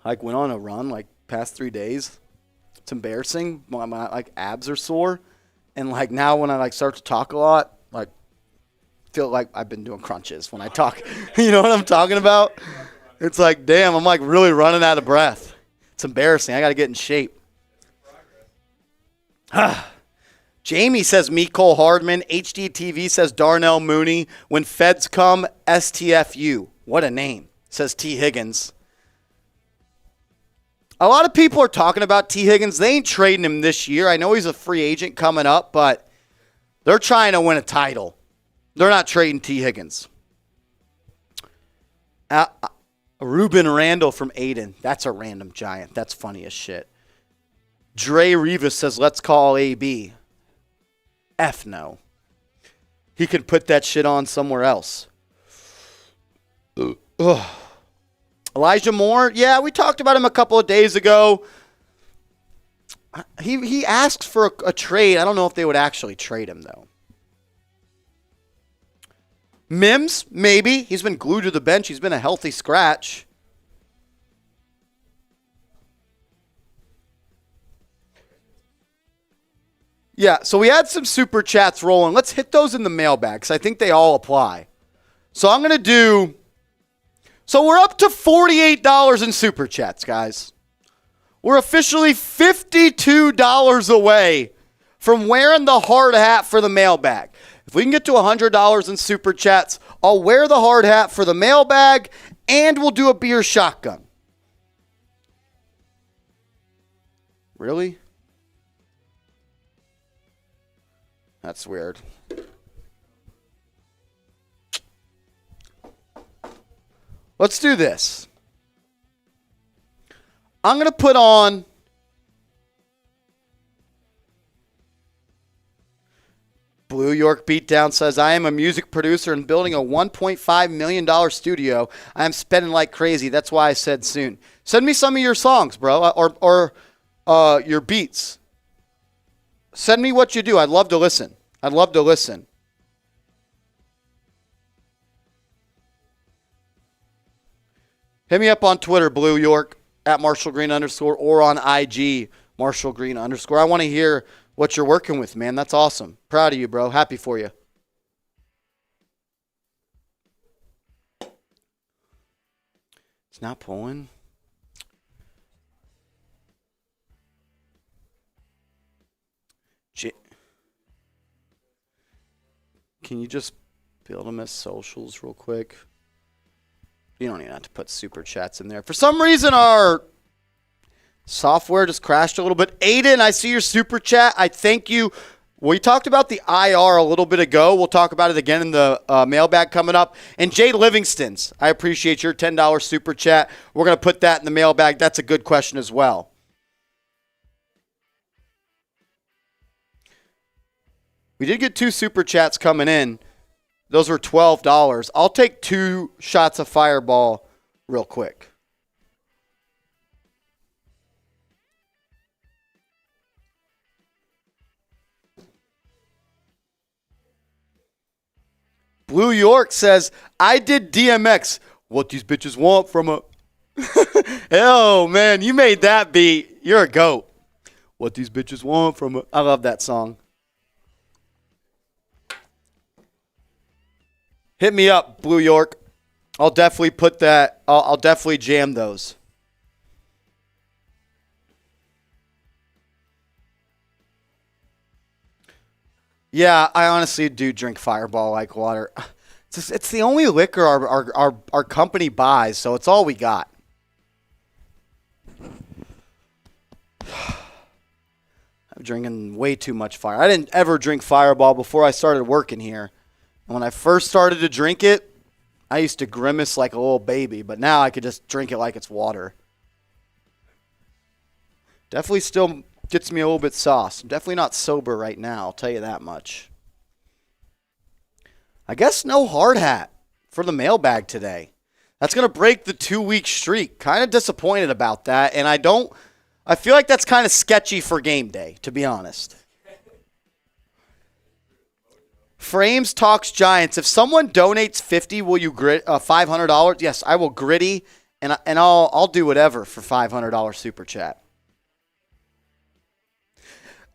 Like went on a run like past 3 days. It's embarrassing. My like abs are sore. And like now when I like start to talk a lot, like feel like I've been doing crunches when I talk. You know what I'm talking about? It's like, damn, I'm like really running out of breath. It's embarrassing. I got to get in shape. Jamie says meet Cole Hardman. HDTV says Darnell Mooney. When feds come, STFU. What a name, says T. Higgins. A lot of people are talking about T. Higgins. They ain't trading him this year. I know he's a free agent coming up, but they're trying to win a title. They're not trading T. Higgins. Ruben Randall from Aiden. That's a random Giant. That's funny as shit. Dre Rivas says, let's call AB. F no. He could put that shit on somewhere else. Ugh. Elijah Moore, yeah, we talked about him a couple of days ago. He asks for a trade. I don't know if they would actually trade him, though. Mims, maybe. He's been glued to the bench. He's been a healthy scratch. Yeah, so we had some super chats rolling. Let's hit those in the mailbag because I think they all apply. So I'm going to do... So we're up to $48 in super chats, guys. We're officially $52 away from wearing the hard hat for the mailbag. If we can get to $100 in super chats, I'll wear the hard hat for the mailbag, and we'll do a beer shotgun. Really? That's weird. Let's do this. I'm going to put on Blue York Beatdown says, I am a music producer and building a $1.5 million studio. I am spending like crazy. That's why I said soon. Send me some of your songs, bro, or your beats. Send me what you do. I'd love to listen. I'd love to listen. Hit me up on Twitter, Blue York, at @MarshallGreen_, or on IG, @MarshallGreen_. I want to hear what you're working with, man. That's awesome. Proud of you, bro. Happy for you. It's not pulling. Can you just build them as socials real quick? You don't even have to put super chats in there. For some reason, our software just crashed a little bit. Aiden, I see your super chat. I thank you. We talked about the IR a little bit ago. We'll talk about it again in the mailbag coming up. And Jay Livingston's, I appreciate your $10 super chat. We're going to put that in the mailbag. That's a good question as well. We did get 2 super chats coming in. Those were $12. I'll take 2 shots of Fireball real quick. Blue York says, I did DMX. What these bitches want from a... Oh, man, you made that beat. You're a goat. What these bitches want from a... I love that song. Hit me up, Blue York. I'll definitely put that. I'll definitely jam those. Yeah, I honestly do drink Fireball like water. It's the only liquor our company buys, so it's all we got. I'm drinking way too much Fire. I didn't ever drink Fireball before I started working here. When I first started to drink it, I used to grimace like a little baby, but now I could just drink it like it's water. Definitely still gets me a little bit sauce. I'm definitely not sober right now, I'll tell you that much. I guess no hard hat for the mailbag today. That's going to break the 2-week streak. Kind of disappointed about that, and I feel like that's kind of sketchy for game day, to be honest. Frames talks Giants. If someone donates $50, will you grit $500? Yes, I will gritty And I'll do whatever for $500 super chat.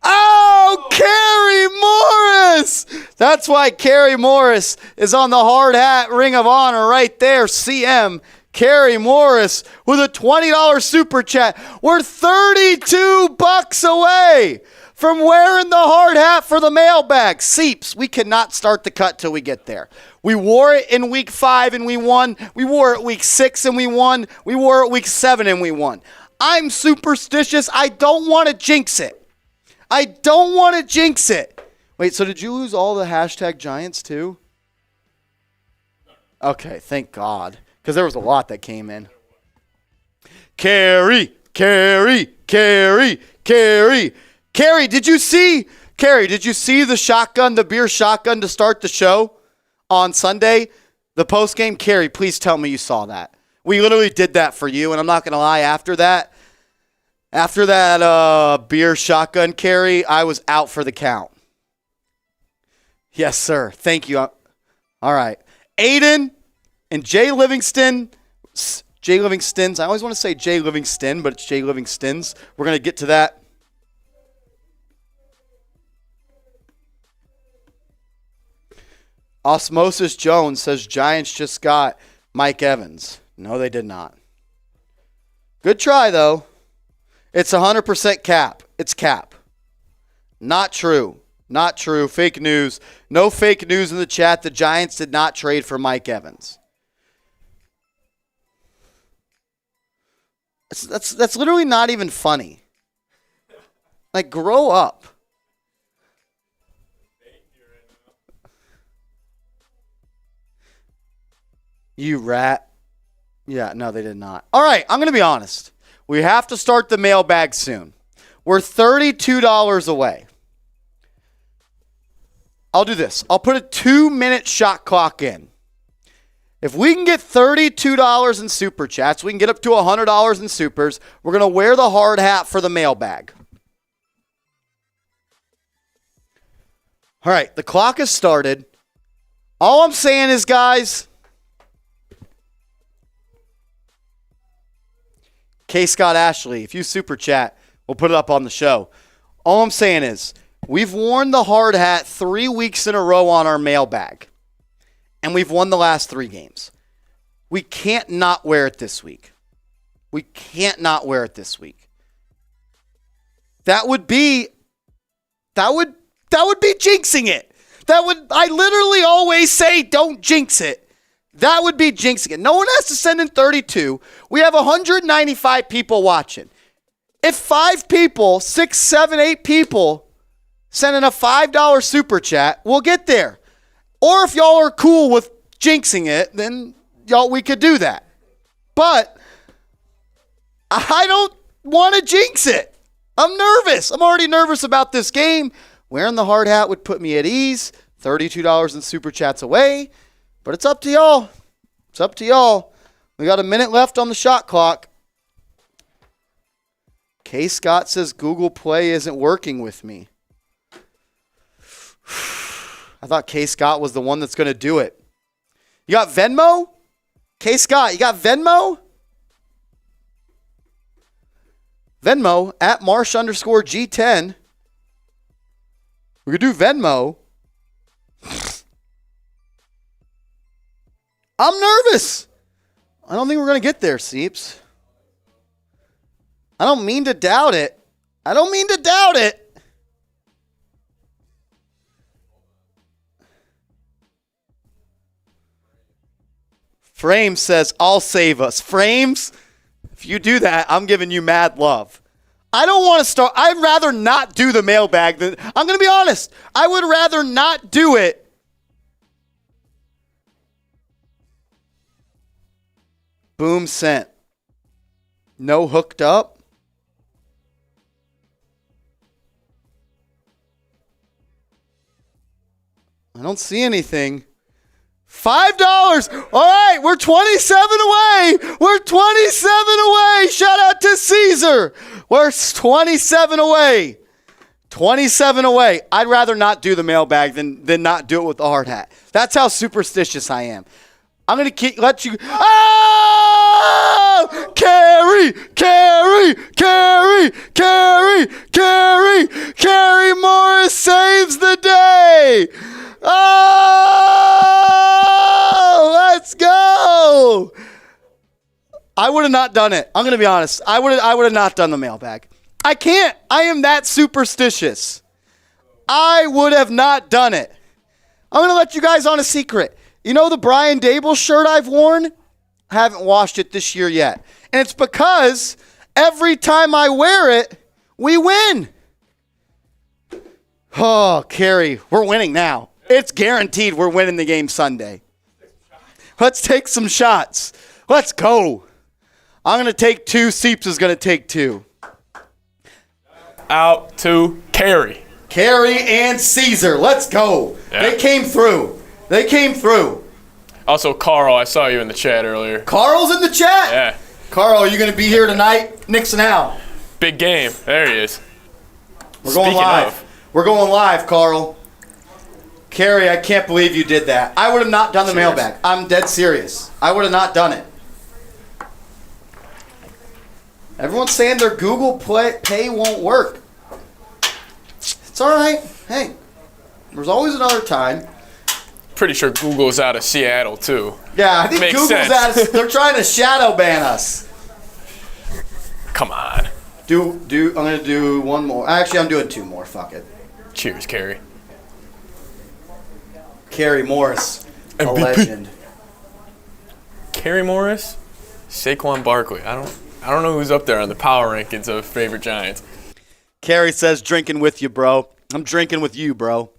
Oh, Kerry Morris! That's why Kerry Morris is on the hard hat Ring of Honor right there. CM Kerry Morris with a $20 super chat. We're $32 away from wearing the hard hat for the mailbag. Seeps, we cannot start the cut till we get there. We wore it in week 5 and we won. We wore it week 6 and we won. We wore it week 7 and we won. I'm superstitious. I don't want to jinx it. Wait, so did you lose all the hashtag Giants too? Okay, thank God. Because there was a lot that came in. Carrie, did you see the beer shotgun to start the show on Sunday? The post game? Carrie, please tell me you saw that. We literally did that for you, and I'm not going to lie, after that beer shotgun carry, I was out for the count. Yes, sir. Thank you. All right. Aiden and Jay Livingston's. I always want to say Jay Livingston, but it's Jay Livingston's. We're going to get to that. Osmosis Jones says Giants just got Mike Evans. No, they did not. Good try, though. It's 100% cap. It's cap. Not true. Fake news. No fake news in the chat. The Giants did not trade for Mike Evans. That's literally not even funny. Like, grow up. You rat. Yeah, no, they did not. All right, I'm going to be honest. We have to start the mailbag soon. We're $32 away. I'll do this. I'll put a 2-minute shot clock in. If we can get $32 in super chats, we can get up to $100 in supers. We're going to wear the hard hat for the mailbag. All right, the clock has started. All I'm saying is, guys, K. Scott Ashley, if you super chat, we'll put it up on the show. All I'm saying is, we've worn the hard hat 3 weeks in a row on our mailbag, and we've won the last 3 games. We can't not wear it this week. That would be jinxing it. I literally always say don't jinx it. That would be jinxing it. No one has to send in 32. We have 195 people watching. If 5 people, 6, 7, 8 people send in a $5 super chat, we'll get there. Or if y'all are cool with jinxing it, then we could do that. But I don't want to jinx it. I'm nervous. I'm already nervous about this game. Wearing the hard hat would put me at ease. $32 in super chats away. But it's up to y'all. We got a minute left on the shot clock. K. Scott says Google Play isn't working with me. I thought K. Scott was the one that's going to do it. You got Venmo? K. Scott, you got Venmo? Venmo at Marsh_G10. We could do Venmo. I'm nervous. I don't think we're going to get there, Seeps. I don't mean to doubt it. Frames says, I'll save us. Frames, if you do that, I'm giving you mad love. I don't want to start. I'd rather not do the mailbag. I'm going to be honest. I would rather not do it. Boom sent. No hooked up. I don't see anything. $5. All right, we're 27 away. Shout out to Caesar. We're 27 away. I'd rather not do the mailbag than not do it with the hard hat. That's how superstitious I am. I'm going to let you. Ah! Oh, Carry Morris saves the day. Oh, let's go. I would have not done it. I'm going to be honest. I would have not done the mailbag. I can't. I am that superstitious. I would have not done it. I'm going to let you guys on a secret. You know the Brian Dable shirt I've worn? I haven't washed it this year yet. And it's because every time I wear it, we win. Oh, Carrie, we're winning now. It's guaranteed we're winning the game Sunday. Let's take some shots. Let's go. I'm going to take 2. Seeps is going to take 2. Out to Carrie. Carrie and Caesar. Let's go. Yeah. They came through. Also, Carl, I saw you in the chat earlier. Carl's in the chat? Yeah. Carl, are you going to be here tonight? Nixon out. Big game. There he is. We're going live. We're going live, Carl. Carrie, I can't believe you did that. I would have not done the mailbag. I'm dead serious. I would have not done it. Everyone's saying their Google Pay won't work. It's all right. Hey, there's always another time. Pretty sure Google's out of Seattle, too. Yeah, I think Makes Google's sense. out of... They're trying to shadow ban us. Come on. I'm going to do one more. Actually, I'm doing 2 more. Fuck it. Cheers, Carrie. Carrie Morris, MVP. a legend. Carrie Morris, Saquon Barkley. I don't know who's up there on the power rankings of favorite Giants. Carrie says, drinking with you, bro. I'm drinking with you, bro.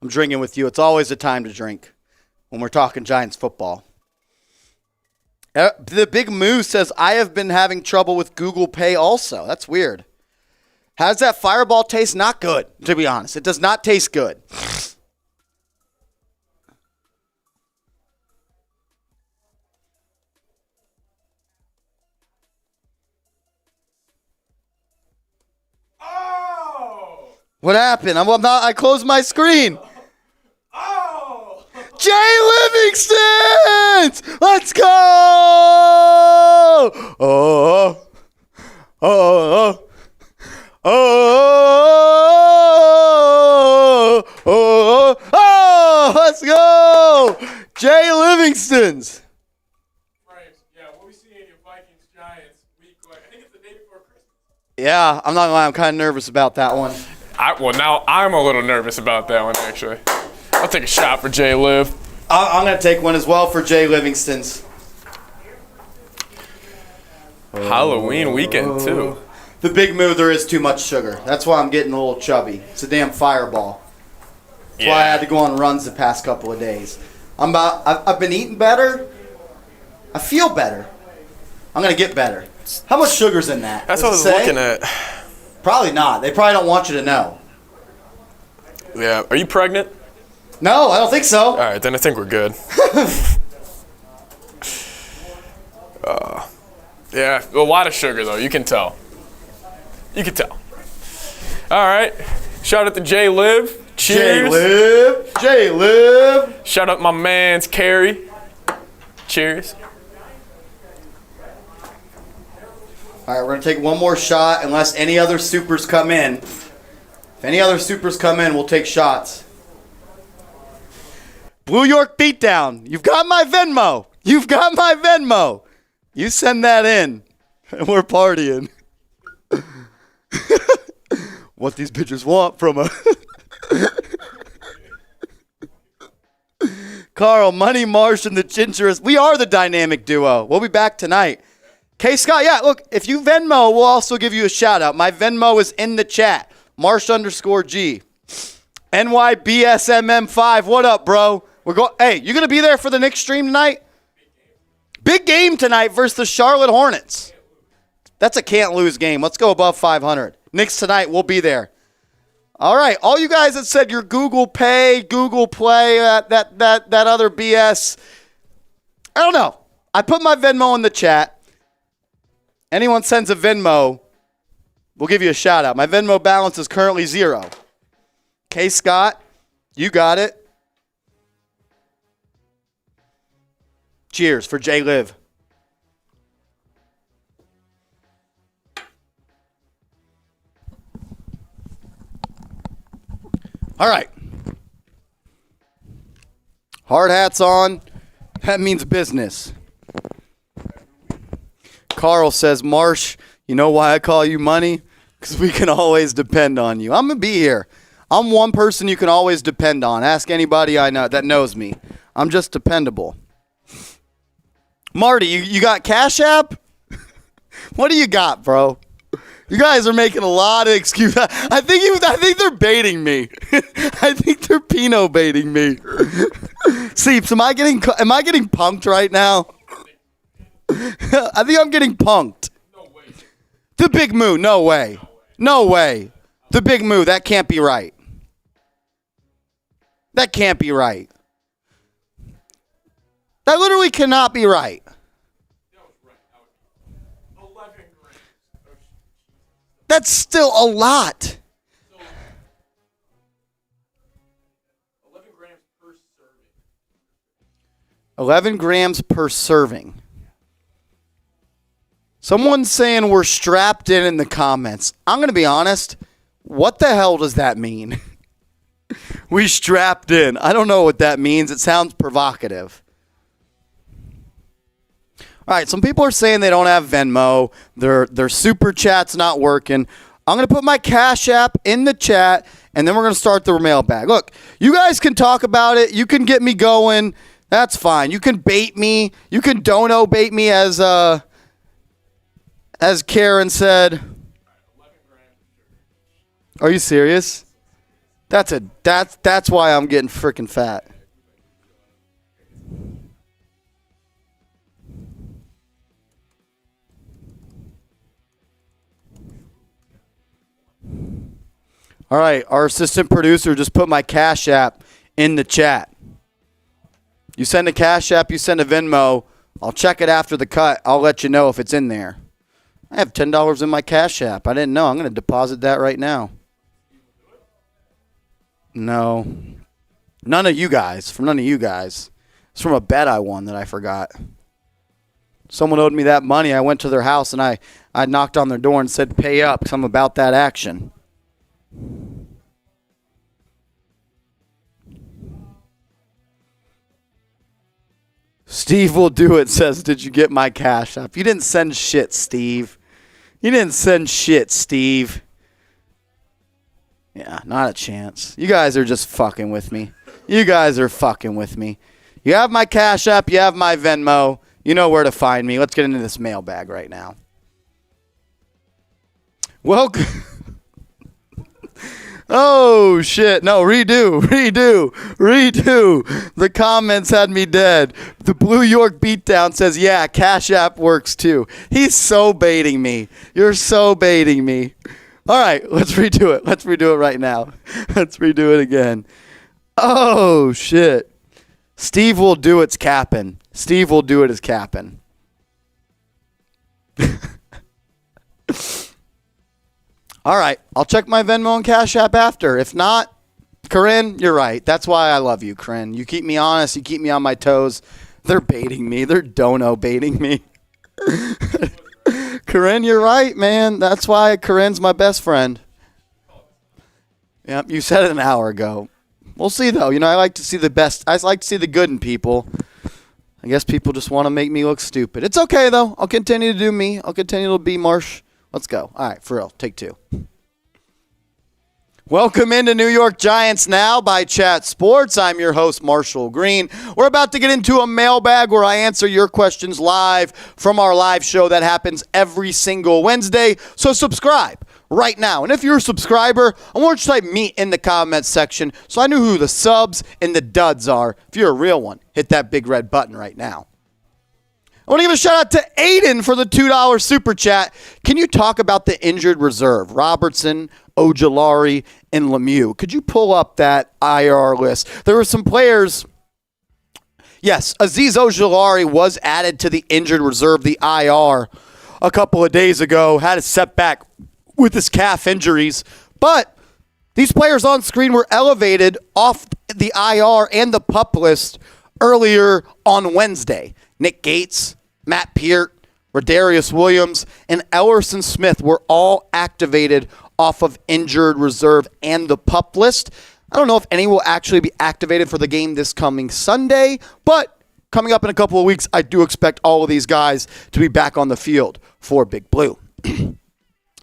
I'm drinking with you. It's always a time to drink when we're talking Giants football. The Big Moo says, I have been having trouble with Google Pay also. That's weird. How does that Fireball taste? Not good, to be honest. It does not taste good. What happened? I closed my screen. Oh! Jay Livingston! Let's go! Oh! Oh! Oh! Oh! Oh! Let's go! Jay Livingston's. Yeah, we'll be seeing you Vikings Giants week. I think it's the day before Christmas. Yeah, I'm not gonna lie. I'm kind of nervous about that one. Now I'm a little nervous about that one, actually. I'll take a shot for Jay Liv. I'm going to take one as well for Jay Livingston's. Halloween weekend, too. The Big Moo, there is too much sugar. That's why I'm getting a little chubby. It's a damn Fireball. That's why I had to go on runs the past couple of days. I've been eating better. I feel better. I'm going to get better. How much sugar's in that? That's what I was looking at. Probably not. They probably don't want you to know. Yeah. Are you pregnant? No, I don't think so. All right, then I think we're good. Yeah, a lot of sugar, though. You can tell. All right. Shout out to Jay Liv. Cheers. Jay Liv. Shout out my man's Carrie. Cheers. All right, we're going to take one more shot unless any other supers come in. If any other supers come in, we'll take shots. Blue York Beatdown. You've got my Venmo. You send that in, and we're partying. What these bitches want from us. Carl, Money Marsh, and the Gingerist. We are the dynamic duo. We'll be back tonight. K. Scott, yeah, look, if you Venmo, we'll also give you a shout out. My Venmo is in the chat. Marsh_G. NYBSMM5. What up, bro? Hey, you going to be there for the Knicks stream tonight? Big game tonight versus the Charlotte Hornets. That's a can't-lose game. Let's go above 500. Knicks tonight, we'll be there. All right, all you guys that said your Google Pay, Google Play, that other BS, I don't know. I put my Venmo in the chat. Anyone sends a Venmo, we'll give you a shout out. My Venmo balance is currently 0. K. Scott, you got it. Cheers for Jay Liv. All right. Hard hats on. That means business. Carl says, Marsh, you know why I call you money? Because we can always depend on you. I'm going to be here. I'm one person you can always depend on. Ask anybody I know that knows me. I'm just dependable. Marty, you got Cash App? What do you got, bro? You guys are making a lot of excuses. I think they're baiting me. I think they're Pinot baiting me. Seeps, am I getting punked right now? I think I'm getting punked. No way. The Big Moo, no way. No way. The Big Moo, that can't be right. That can't be right. That literally cannot be right. That's still a lot. 11 grams per serving. 11 grams per serving. Someone's saying we're strapped in the comments. I'm going to be honest. What the hell does that mean? We strapped in. I don't know what that means. It sounds provocative. All right, some people are saying they don't have Venmo. Their super chat's not working. I'm going to put my Cash App in the chat, and then we're going to start the mailbag. Look, you guys can talk about it. You can get me going. That's fine. You can bait me. You can dono bait me, as Karen said. Are you serious? That's why I'm getting freaking fat. All right, our assistant producer just put my Cash App in the chat. You send a Cash App, you send a Venmo. I'll check it after the cut. I'll let you know if it's in there. I have $10 in my Cash App. I didn't know. I'm going to deposit that right now. No. None of you guys. From none of you guys. It's from a bet I won that I forgot. Someone owed me that money. I went to their house and I knocked on their door and said, pay up because I'm about that action. Steve will do it, says, did you get my Cash App? You didn't send shit, Steve. You didn't send shit, Steve. Yeah, not a chance. You guys are just fucking with me. You guys are fucking with me. You have my Cash App. You have my Venmo. You know where to find me. Let's get into this mailbag right now. Welcome. Oh, shit. No, redo. The comments had me dead. The Blue York Beatdown says, yeah, Cash App works too. He's so baiting me. You're so baiting me. All right, let's redo it. Let's redo it right now. Let's redo it again. Oh, shit. Steve will do it's capping. Steve will do it as capping. All right, I'll check my Venmo and Cash App after. If not, Corinne, you're right. That's why I love you, Corinne. You keep me honest. You keep me on my toes. They're baiting me. They're dono baiting me. Corinne, you're right, man. That's why Corinne's my best friend. Yep, you said it an hour ago. We'll see, though. You know, I like to see the best. I like to see the good in people. I guess people just want to make me look stupid. It's okay, though. I'll continue to do me. I'll continue to be Marsh. Let's go. All right, for real. Take two. Welcome into New York Giants Now by Chat Sports. I'm your host, Marshall Green. We're about to get into a mailbag where I answer your questions live from our live show that happens every single Wednesday. So subscribe right now. And if you're a subscriber, I want you to type me in the comments section so I know who the subs and the duds are. If you're a real one, hit that big red button right now. I want to give a shout out to Aiden for the $2 super chat. Can you talk about the injured reserve? Robertson, Ojulari, and Lemieux. Could you pull up that IR list? There were some players. Yes, Azeez Ojulari was added to the injured reserve, the IR, a couple of days ago. Had a setback with his calf injuries. But these players on screen were elevated off the IR and the PUP list earlier on Wednesday. Nick Gates, Matt Peart, Rodarius Williams, and Elerson Smith were all activated off of injured reserve and the PUP list. I don't know if any will actually be activated for the game this coming Sunday, but coming up in a couple of weeks, I do expect all of these guys to be back on the field for Big Blue.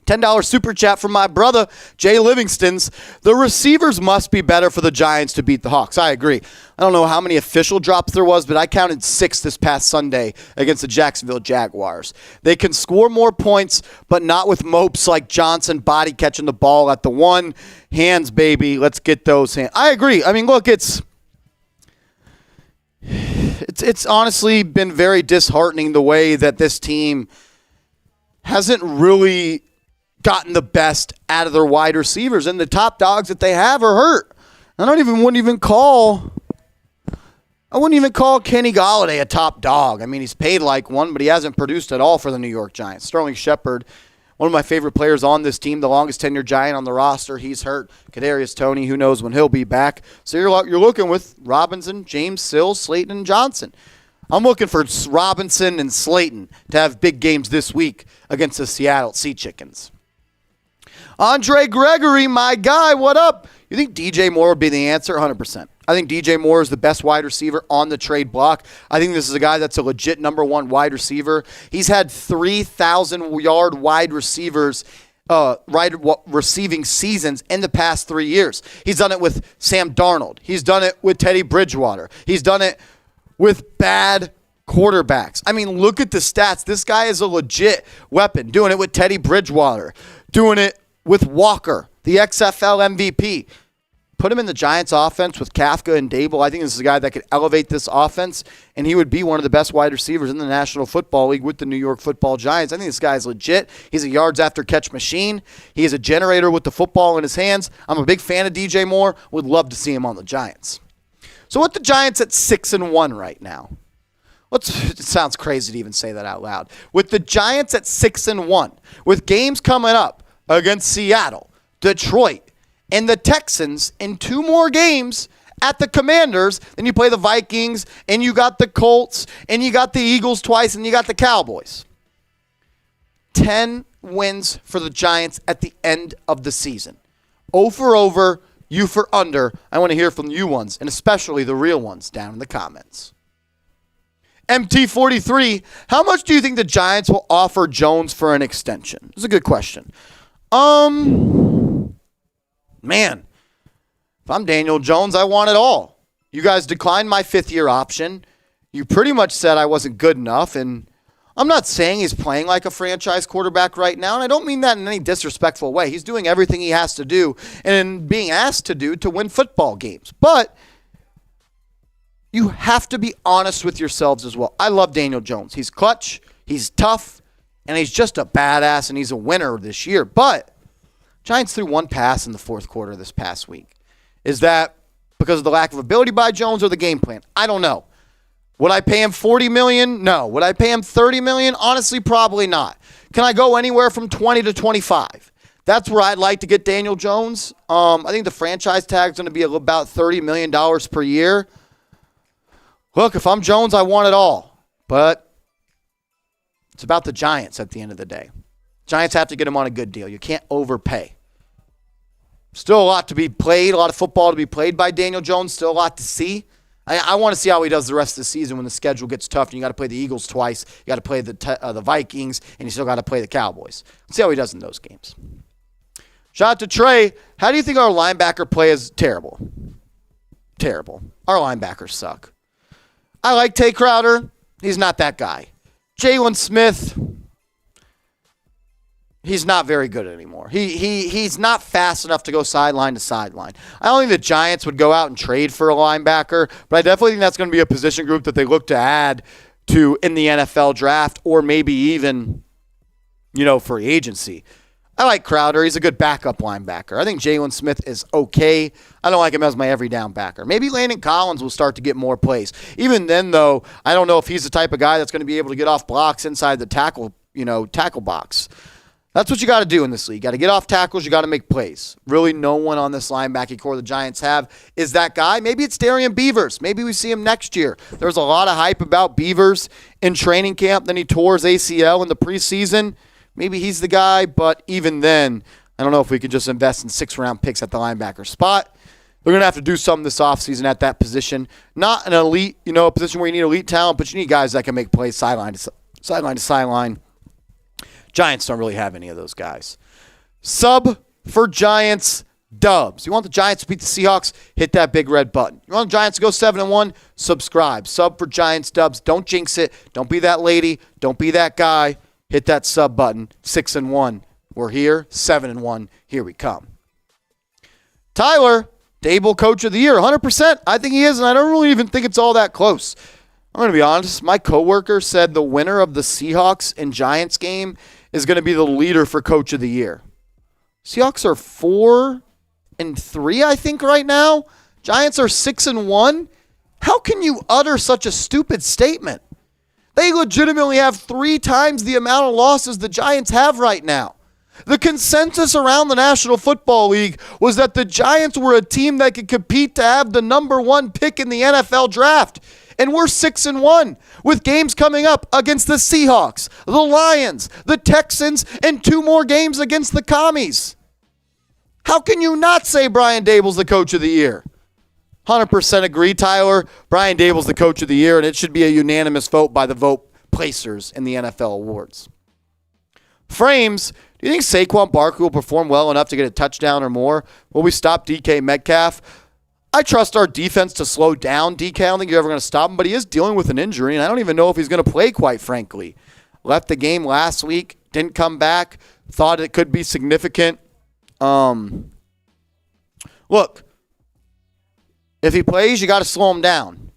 $10 super chat from my brother, Jay Livingston's. The receivers must be better for the Giants to beat the Hawks. I agree. I don't know how many official drops there was, but I counted 6 this past Sunday against the Jacksonville Jaguars. They can score more points, but not with mopes like Johnson body catching the ball at the 1. Hands, baby. Let's get those hands. I agree. I mean, look, it's honestly been very disheartening the way that this team hasn't really gotten the best out of their wide receivers, and the top dogs that they have are hurt. I wouldn't even call Kenny Golladay a top dog. I mean, he's paid like one, but he hasn't produced at all for the New York Giants. Sterling Shepard, one of my favorite players on this team, the longest tenured Giant on the roster, he's hurt. Kadarius Toney, who knows when he'll be back. So you're looking with Robinson, James, Sills, Slayton, and Johnson. I'm looking for Robinson and Slayton to have big games this week against the Seattle Sea Chickens. Andre Gregory, my guy, what up? You think DJ Moore would be the answer? 100%. I think DJ Moore is the best wide receiver on the trade block. I think this is a guy that's a legit number 1 wide receiver. He's had 3,000-yard wide receivers, receiving seasons in the past 3 years. He's done it with Sam Darnold. He's done it with Teddy Bridgewater. He's done it with bad quarterbacks. I mean, look at the stats. This guy is a legit weapon. Doing it with Teddy Bridgewater. Doing it with Walker, the XFL MVP. Put him in the Giants offense with Kafka and Dable. I think this is a guy that could elevate this offense, and he would be one of the best wide receivers in the National Football League with the New York Football Giants. I think this guy is legit. He's a yards after catch machine. He is a generator with the football in his hands. I'm a big fan of DJ Moore. Would love to see him on the Giants. So with the Giants at 6-1 right now, it sounds crazy to even say that out loud. With the Giants at 6-1, with games coming up against Seattle, Detroit, and the Texans in 2 more games at the Commanders, then you play the Vikings, and you got the Colts, and you got the Eagles twice, and you got the Cowboys. 10 wins for the Giants at the end of the season. O for over, U for under. I want to hear from you ones, and especially the real ones down in the comments. MT43, how much do you think the Giants will offer Jones for an extension? It's a good question. Man, if I'm Daniel Jones, I want it all. You guys declined my 5th-year option. You pretty much said I wasn't good enough, and I'm not saying he's playing like a franchise quarterback right now, and I don't mean that in any disrespectful way. He's doing everything he has to do and being asked to do to win football games. But you have to be honest with yourselves as well. I love Daniel Jones. He's clutch, he's tough, and he's just a badass, and he's a winner this year. But Giants threw 1 pass in the 4th quarter this past week. Is that because of the lack of ability by Jones or the game plan? I don't know. Would I pay him $40 million? No. Would I pay him $30 million? Honestly, probably not. Can I go anywhere from 20 to 25? That's where I'd like to get Daniel Jones. I think the franchise tag is going to be about $30 million per year. Look, if I'm Jones, I want it all. But it's about the Giants at the end of the day. Giants have to get him on a good deal. You can't overpay. Still a lot to be played, a lot of football to be played by Daniel Jones, still a lot to see. I want to see how he does the rest of the season when the schedule gets tough and you got to play the Eagles twice, you got to play the Vikings, and you still got to play the Cowboys. Let's see how he does in those games. Shout out to Trey. How do you think our linebacker play is terrible? Terrible. Our linebackers suck. I like Tay Crowder. He's not that guy. Jalen Smith, he's not very good anymore. He's not fast enough to go sideline to sideline. I don't think the Giants would go out and trade for a linebacker, but I definitely think that's going to be a position group that they look to add to in the NFL draft or maybe even, free agency. I like Crowder. He's a good backup linebacker. I think Jalen Smith is okay. I don't like him as my every down backer. Maybe Landon Collins will start to get more plays. Even then, though, I don't know if he's the type of guy that's going to be able to get off blocks inside the tackle box. That's what you got to do in this league. You got to get off tackles. You got to make plays. Really, no one on this linebacking core the Giants have is that guy. Maybe it's Darian Beavers. Maybe we see him next year. There was a lot of hype about Beavers in training camp. Then he tore his ACL in the preseason. Maybe he's the guy, but even then, I don't know if we could just invest in 6-round picks at the linebacker spot. They're going to have to do something this offseason at that position. Not an elite, a position where you need elite talent, but you need guys that can make plays sideline to sideline. Giants don't really have any of those guys. Sub for Giants dubs. You want the Giants to beat the Seahawks? Hit that big red button. You want the Giants to go 7-1? Subscribe. Sub for Giants dubs. Don't jinx it. Don't be that lady. Don't be that guy. Hit that sub button. 6-1. We're here. 7-1. Here we come. Tyler, Dable Coach of the Year. 100%. I think he is, and I don't really even think it's all that close. I'm going to be honest. My coworker said the winner of the Seahawks and Giants game is going to be the leader for Coach of the Year. Seahawks are 4-3, I think, right now. Giants are 6-1. How can you utter such a stupid statement? They legitimately have 3 times the amount of losses the Giants have right now. The consensus around the National Football League was that the Giants were a team that could compete to have the number 1 pick in the NFL draft. And we're 6-1 with games coming up against the Seahawks, the Lions, the Texans, and 2 more games against the Commies. How can you not say Brian Dable's the Coach of the Year? 100% agree, Tyler. Brian Dable's the Coach of the Year, and it should be a unanimous vote by the vote placers in the NFL awards. Frames, do you think Saquon Barkley will perform well enough to get a touchdown or more? Will we stop DK Metcalf? I trust our defense to slow down DK. I don't think you're ever going to stop him, but he is dealing with an injury, and I don't even know if he's going to play, quite frankly. Left the game last week, didn't come back, thought it could be significant. Look, if he plays, you got to slow him down.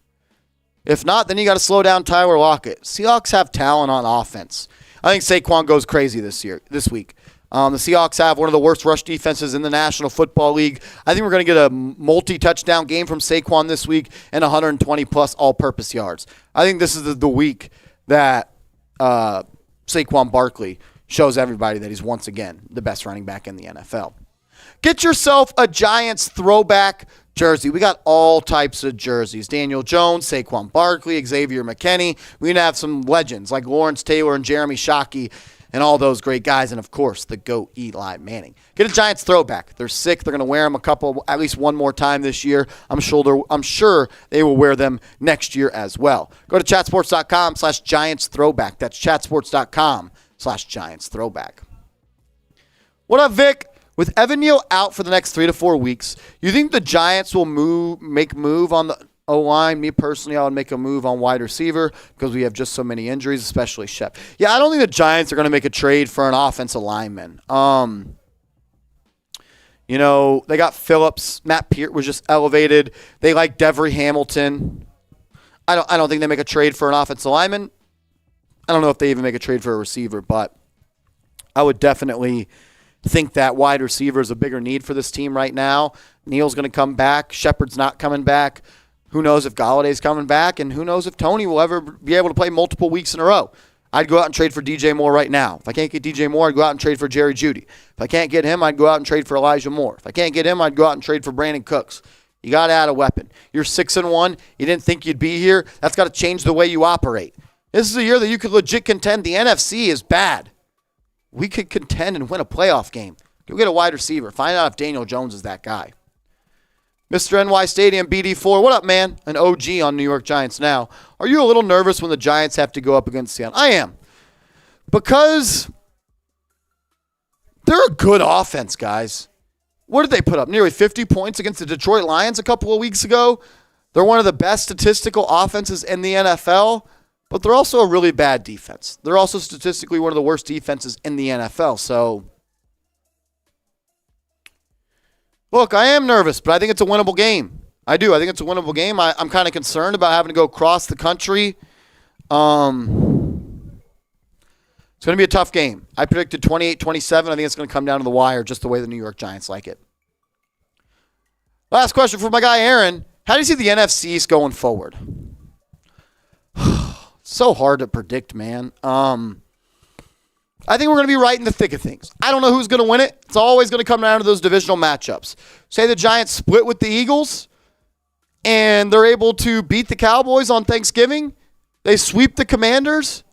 If not, then you got to slow down Tyler Lockett. Seahawks have talent on offense. I think Saquon goes crazy this week. The Seahawks have one of the worst rush defenses in the National Football League. I think we're going to get a multi-touchdown game from Saquon this week and 120-plus all-purpose yards. I think this is the week that Saquon Barkley shows everybody that he's once again the best running back in the NFL. Get yourself a Giants throwback jersey. We got all types of jerseys. Daniel Jones, Saquon Barkley, Xavier McKinney. We're going to have some legends like Lawrence Taylor and Jeremy Shockey and all those great guys. And, of course, the GOAT Eli Manning. Get a Giants throwback. They're sick. They're going to wear them at least one more time this year. I'm sure they will wear them next year as well. Go to chatsports.com/Giants throwback. That's chatsports.com/Giants throwback. What up, Vic? With Evan Neal out for the next 3 to 4 weeks, you think the Giants will make a move on the O-line? Me personally, I would make a move on wide receiver because we have just so many injuries, especially Shep. Yeah, I don't think the Giants are going to make a trade for an offensive lineman. They got Phillips. Matt Peart was just elevated. They like Devery Hamilton. I don't think they make a trade for an offensive lineman. I don't know if they even make a trade for a receiver, but I would definitely think that wide receiver is a bigger need for this team right now. Neal's going to come back. Shepard's not coming back. Who knows if Galladay's coming back, and who knows if Toney will ever be able to play multiple weeks in a row. I'd go out and trade for DJ Moore right now. If I can't get DJ Moore, I'd go out and trade for Jerry Jeudy. If I can't get him, I'd go out and trade for Elijah Moore. If I can't get him, I'd go out and trade for Brandin Cooks. You got to add a weapon. You're 6-1. You didn't think you'd be here. That's got to change the way you operate. This is a year that you could legit contend. The NFC is bad. We could contend and win a playoff game. Go get a wide receiver. Find out if Daniel Jones is that guy. Mr. NY Stadium BD4, what up, man? An OG on New York Giants now. Are you a little nervous when the Giants have to go up against Seattle? I am. Because they're a good offense, guys. What did they put up? Nearly 50 points against the Detroit Lions a couple of weeks ago. They're one of the best statistical offenses in the NFL. But they're also a really bad defense. They're also statistically one of the worst defenses in the NFL. So, look, I am nervous, but I think it's a winnable game. I do. I think it's a winnable game. I'm kind of concerned about having to go across the country. It's going to be a tough game. I predicted 28-27. I think it's going to come down to the wire just the way the New York Giants like it. Last question for my guy Aaron. How do you see the NFC East going forward? So hard to predict, man. I think we're going to be right in the thick of things. I don't know who's going to win it. It's always going to come down to those divisional matchups. Say the Giants split with the Eagles, and they're able to beat the Cowboys on Thanksgiving. They sweep the Commanders.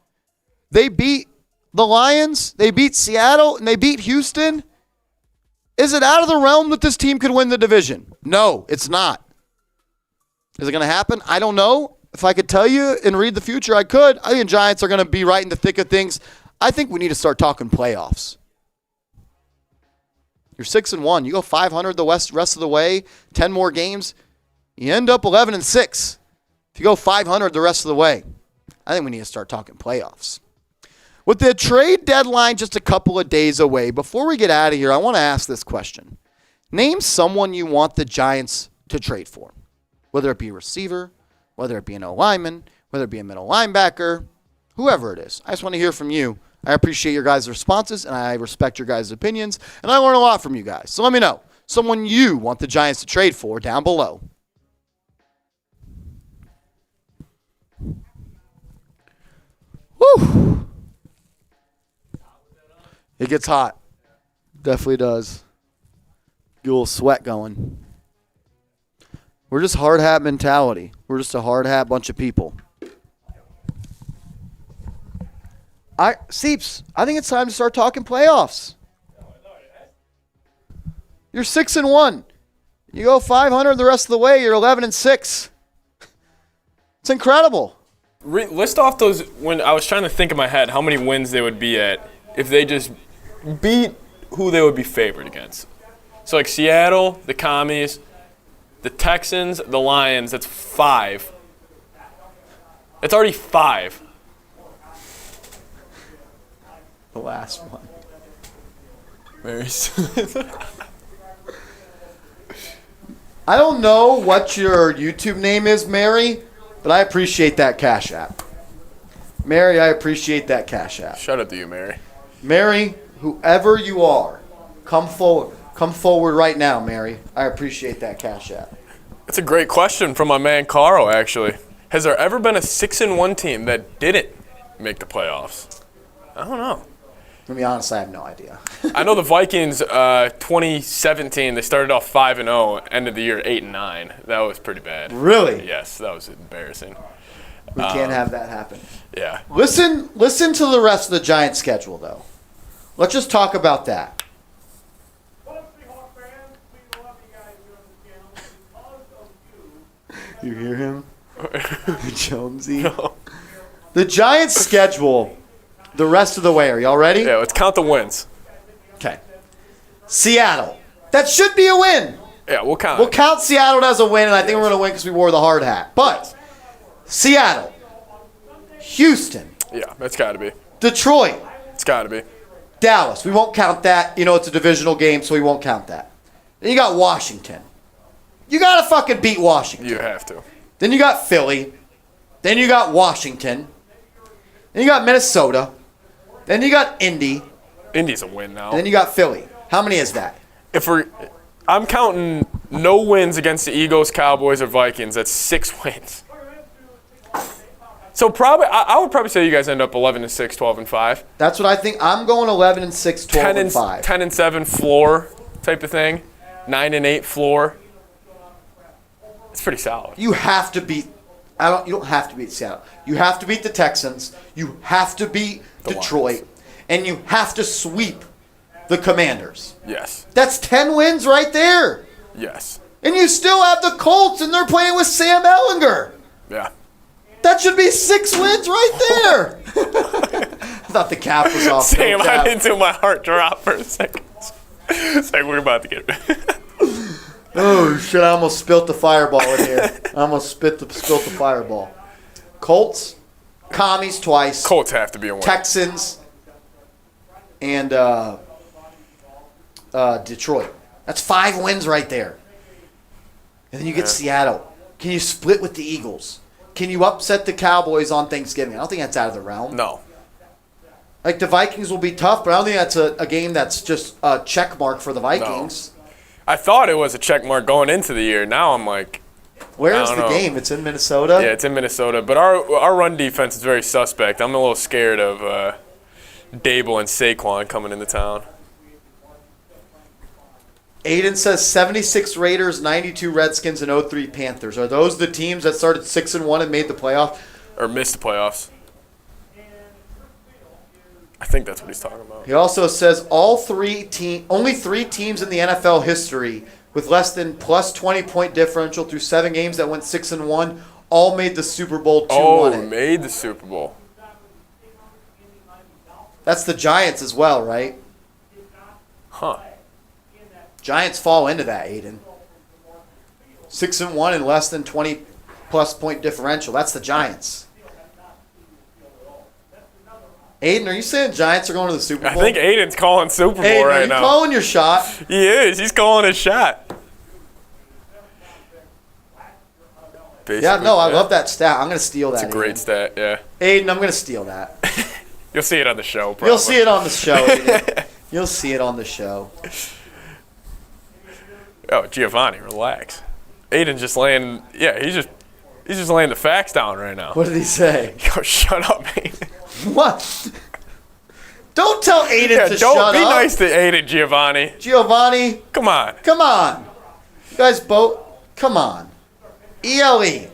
They beat the Lions. They beat Seattle, and they beat Houston. Is it out of the realm that this team could win the division? No, it's not. Is it going to happen? I don't know. If I could tell you and read the future, I could. I think the Giants are going to be right in the thick of things. I think we need to start talking playoffs. You're 6-1. You go 500 the rest of the way, 10 more games, you end up 11-6. If you go 500 the rest of the way, I think we need to start talking playoffs. With the trade deadline just a couple of days away, before we get out of here, I want to ask this question. Name someone you want the Giants to trade for, whether it be a receiver, whether it be an O-lineman, whether it be a middle linebacker, whoever it is. I just want to hear from you. I appreciate your guys' responses, and I respect your guys' opinions, and I learn a lot from you guys. So let me know. Someone you want the Giants to trade for down below. Woo! It gets hot. Definitely does. Get a little sweat going. We're just hard hat mentality. We're just a hard hat bunch of people. Seeps, I think it's time to start talking playoffs. You're 6-1. You go 500 the rest of the way, you're 11-6. It's incredible. List off those, when I was trying to think in my head how many wins they would be at if they just beat who they would be favored against. So like Seattle, the Commies, the Texans, the Lions, that's 5. That's already 5. The last one. Very I don't know what your YouTube name is, Mary, but I appreciate that Cash App. Mary, I appreciate that Cash App. Shout out to you, Mary. Mary, whoever you are, come forward. Come forward right now, Mary. I appreciate that Cash App. That's a great question from my man Carl, actually. Has there ever been a 6-1 team that didn't make the playoffs? I don't know. To be honest, I have no idea. I know the Vikings, 2017, they started off 5-0, ended the year 8-9. That was pretty bad. Really? Yes, that was embarrassing. We can't have that happen. Yeah. Listen to the rest of the Giants schedule, though. Let's just talk about that. You hear him? Jonesy? No. The Giants schedule the rest of the way. Are y'all ready? Yeah, let's count the wins. Okay. Seattle. That should be a win. Yeah, we'll count. We'll count Seattle as a win, and I think we're going to win because we wore the hard hat. But Seattle, Houston. Yeah, that's got to be. Detroit. It's got to be. Dallas. We won't count that. You know, it's a divisional game, so we won't count that. Then you got Washington. You got to fucking beat Washington. You have to. Then you got Philly. Then you got Washington. Then you got Minnesota. Then you got Indy. Indy's a win now. And then you got Philly. How many is that? I'm counting no wins against the Eagles, Cowboys, or Vikings. That's 6 wins. So probably, I would probably say you guys end up 11-6, 12-5. That's what I think. I'm going 11-6, 12-5. 10-7 floor type of thing. 9-8 floor. It's pretty solid. You have to beat. You don't have to beat Seattle. You have to beat the Texans. You have to beat Detroit, Lions. And you have to sweep the Commanders. Yes. That's 10 wins right there. Yes. And you still have the Colts, and they're playing with Sam Ellinger. Yeah. That should be 6 wins right there. I thought the cap was off. Sam, no I cap. didn't do my heart drop for a second. It's like we're about to get Oh, shit, I almost spilt the fireball in here. I almost spilt the fireball. Colts, Commies twice. Colts have to be a win. Texans, and Detroit. That's 5 wins right there. And then you get Seattle. Can you split with the Eagles? Can you upset the Cowboys on Thanksgiving? I don't think that's out of the realm. No. Like, the Vikings will be tough, but I don't think that's a game that's just a check mark for the Vikings. No. I thought it was a check mark going into the year. Now I'm like, where is the game? It's in Minnesota? Yeah, it's in Minnesota. But our run defense is very suspect. I'm a little scared of Dable and Saquon coming into town. Aiden says 76 Raiders, 92 Redskins, and 03 Panthers. Are those the teams that started 6-1 and made the playoff? Or missed the playoffs. I think that's what he's talking about. He also says only 3 teams in the NFL history with less than plus 20 point differential through 7 games that went 6-1 all made the Super Bowl 2-1. Oh, made the Super Bowl. That's the Giants as well, right? Huh. Giants fall into that, Aiden. 6-1 and less than 20 plus point differential. That's the Giants. Aiden, are you saying Giants are going to the Super Bowl? I think Aiden's calling Super Bowl Aiden, right now. are you calling your shot? He is. He's calling his shot. Basically, Yeah, no, I love that stat. I'm going to steal that. It's a great stat, yeah. Aiden, I'm going to steal that. You'll see it on the show, probably. You'll see it on the show, Aiden. You'll see it on the show. Oh, Giovanni, relax. Aiden's just laying. Yeah, he's just laying the facts down right now. What did he say? Yo, shut up, Aiden. What? Don't tell Aiden to don't shut be up. nice to Aiden, Giovanni. Giovanni, Come on. come on. You guys both, come on. ELE.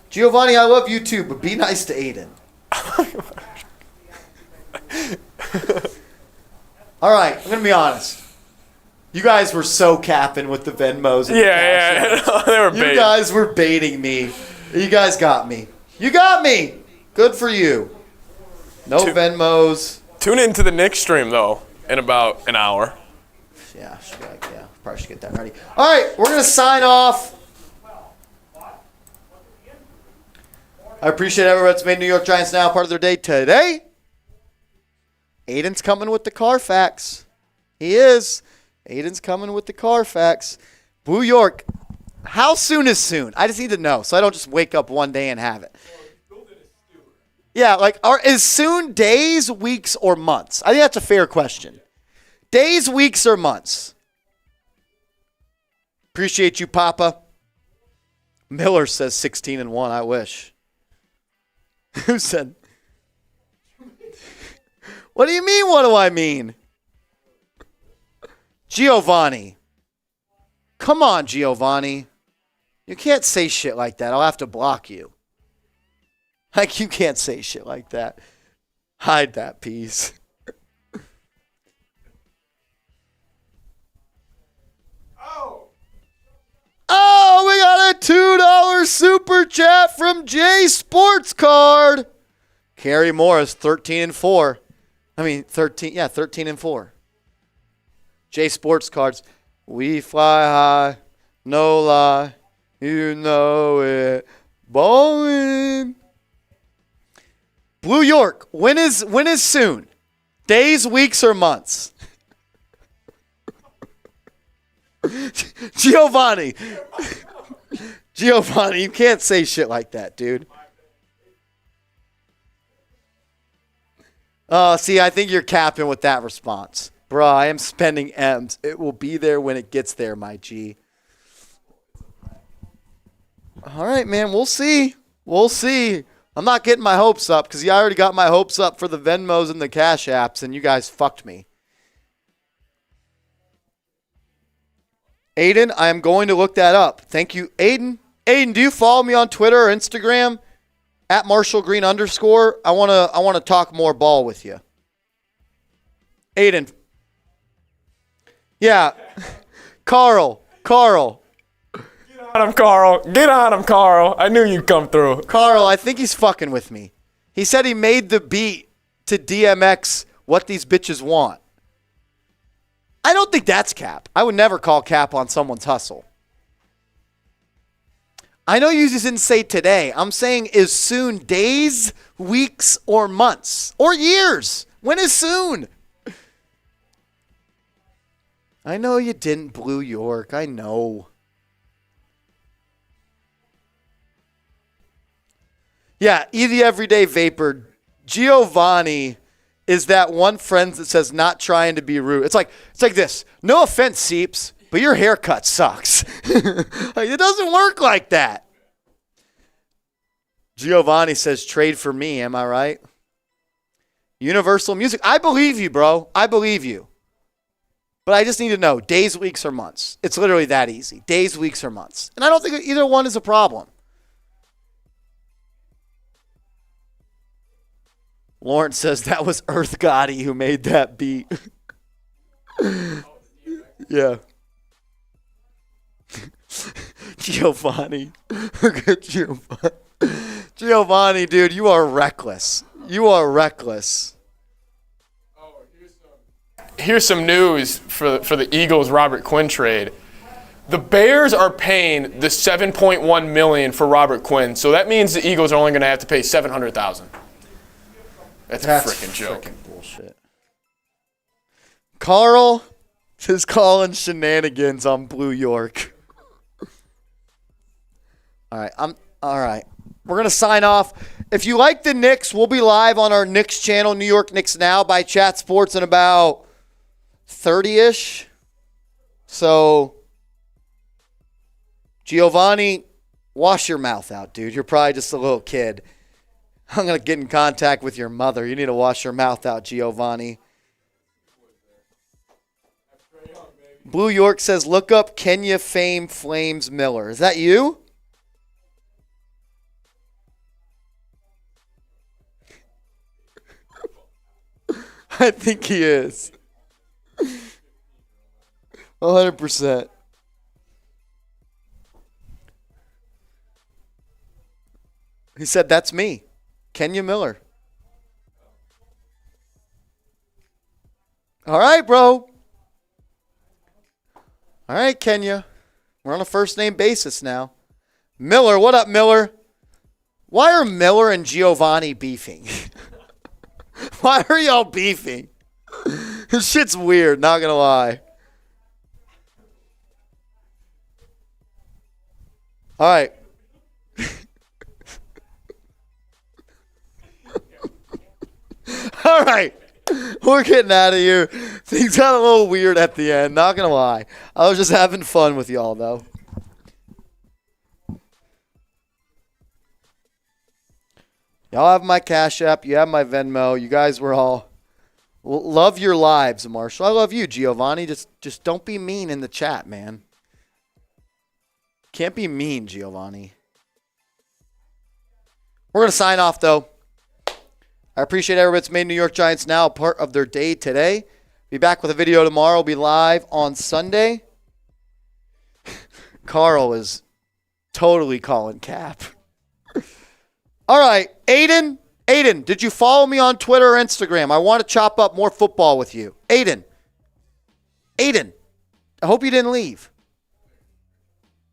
Giovanni, I love you too, but be nice to Aiden. All right, I'm going to be honest. You guys were so capping with the Venmos. And Yeah. They were baiting. You guys were baiting me. You guys got me. You got me. Good for you. No Venmos. Tune into the Knicks stream, though, in about an hour. Yeah, probably should get that ready. All right, we're going to sign off. I appreciate everyone that's made New York Giants now part of their day today. Aiden's coming with the Carfax. He is. Aiden's coming with the Carfax. Blue York, how soon is soon? I just need to know so I don't just wake up one day and have it. Yeah, is soon days, weeks, or months? I think that's a fair question. Days, weeks, or months? Appreciate you, Papa. Miller says 16-1. I wish. Who said? What do you mean, what do I mean? Giovanni. Come on, Giovanni. You can't say shit like that. I'll have to block you. Like, you can't say shit like that. Hide that piece. Oh, we got a $2 super chat from Jay Sports Card. Kerry Morris, 13-4. 13-4. Jay Sports Cards. We fly high, no lie, you know it. Ballin'. Blue York, when is soon? Days, weeks, or months? Giovanni, you can't say shit like that, dude. See, I think you're capping with that response. Bruh, I am spending M's. It will be there when it gets there, my G. All right, man, we'll see. We'll see. I'm not getting my hopes up because I already got my hopes up for the Venmos and the Cash Apps, and you guys fucked me. Aiden, I am going to look that up. Thank you, Aiden. Aiden, do you follow me on Twitter or Instagram? At @MarshallGreen_. I want to talk more ball with you. Aiden. Yeah. Carl. Get on him, Carl. Get on him, Carl. I knew you'd come through. Carl, I think he's fucking with me. He said he made the beat to DMX What These Bitches Want. I don't think that's cap. I would never call cap on someone's hustle. I know you just didn't say today. I'm saying is soon days, weeks, or months, or years. When is soon? I know you didn't, Blue York. I know. Yeah, E the Everyday Vapor. Giovanni is that one friend that says not trying to be rude. It's like this. No offense, Seeps, but your haircut sucks. Like, it doesn't work like that. Giovanni says trade for me. Am I right? Universal Music. I believe you, bro. I believe you. But I just need to know days, weeks, or months. It's literally that easy. Days, weeks, or months. And I don't think either one is a problem. Lawrence says that was Earth Gotti who made that beat. Yeah. Giovanni. Look at Giovanni. Giovanni, dude, you are reckless. You are reckless. Here's some news for the Eagles Robert Quinn trade. The Bears are paying the $7.1 million for Robert Quinn, so that means the Eagles are only going to have to pay $700,000. That's a freaking joke. Freaking bullshit. Carl is calling shenanigans on Blue York. All right. We're going to sign off. If you like the Knicks, we'll be live on our Knicks channel, New York Knicks Now by Chat Sports in about 30-ish. So, Giovanni, wash your mouth out, dude. You're probably just a little kid. I'm going to get in contact with your mother. You need to wash your mouth out, Giovanni. Blue York says, look up Kenya fame Flames Miller. Is that you? I think he is. 100%. He said, that's me, Kenya Miller. All right, bro. All right, Kenya. We're on a first-name basis now. Miller, what up, Miller? Why are Miller and Giovanni beefing? Why are y'all beefing? This shit's weird, not gonna lie. All right. All right. We're getting out of here. Things got a little weird at the end, not gonna lie. I was just having fun with y'all, though. Y'all have my Cash App. You have my Venmo. You guys were all love your lives, Marshall. I love you, Giovanni. Just don't be mean in the chat, man. Can't be mean, Giovanni. We're going to sign off, though. I appreciate everybody that's made New York Giants Now a part of their day today. Be back with a video tomorrow. We'll be live on Sunday. Carl is totally calling cap. All right, Aiden, did you follow me on Twitter or Instagram? I want to chop up more football with you. Aiden, I hope you didn't leave.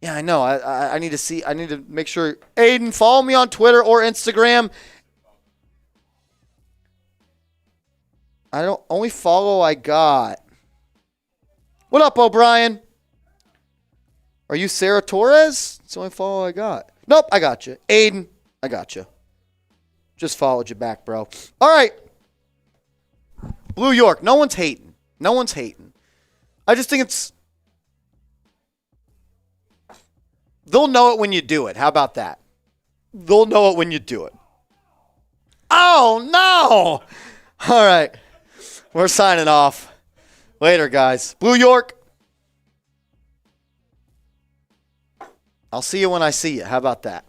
Yeah, I know. I need to see. I need to make sure. Aiden, follow me on Twitter or Instagram. I don't only follow I got. What up, O'Brien? Are you Sarah Torres? It's the only follow I got. Nope, I got you. Aiden, I got you. Just followed you back, bro. All right. Blue York, no one's hating. No one's hating. I just think it's... They'll know it when you do it. How about that? They'll know it when you do it. Oh, no! All right. We're signing off. Later, guys. Blue York. I'll see you when I see you. How about that?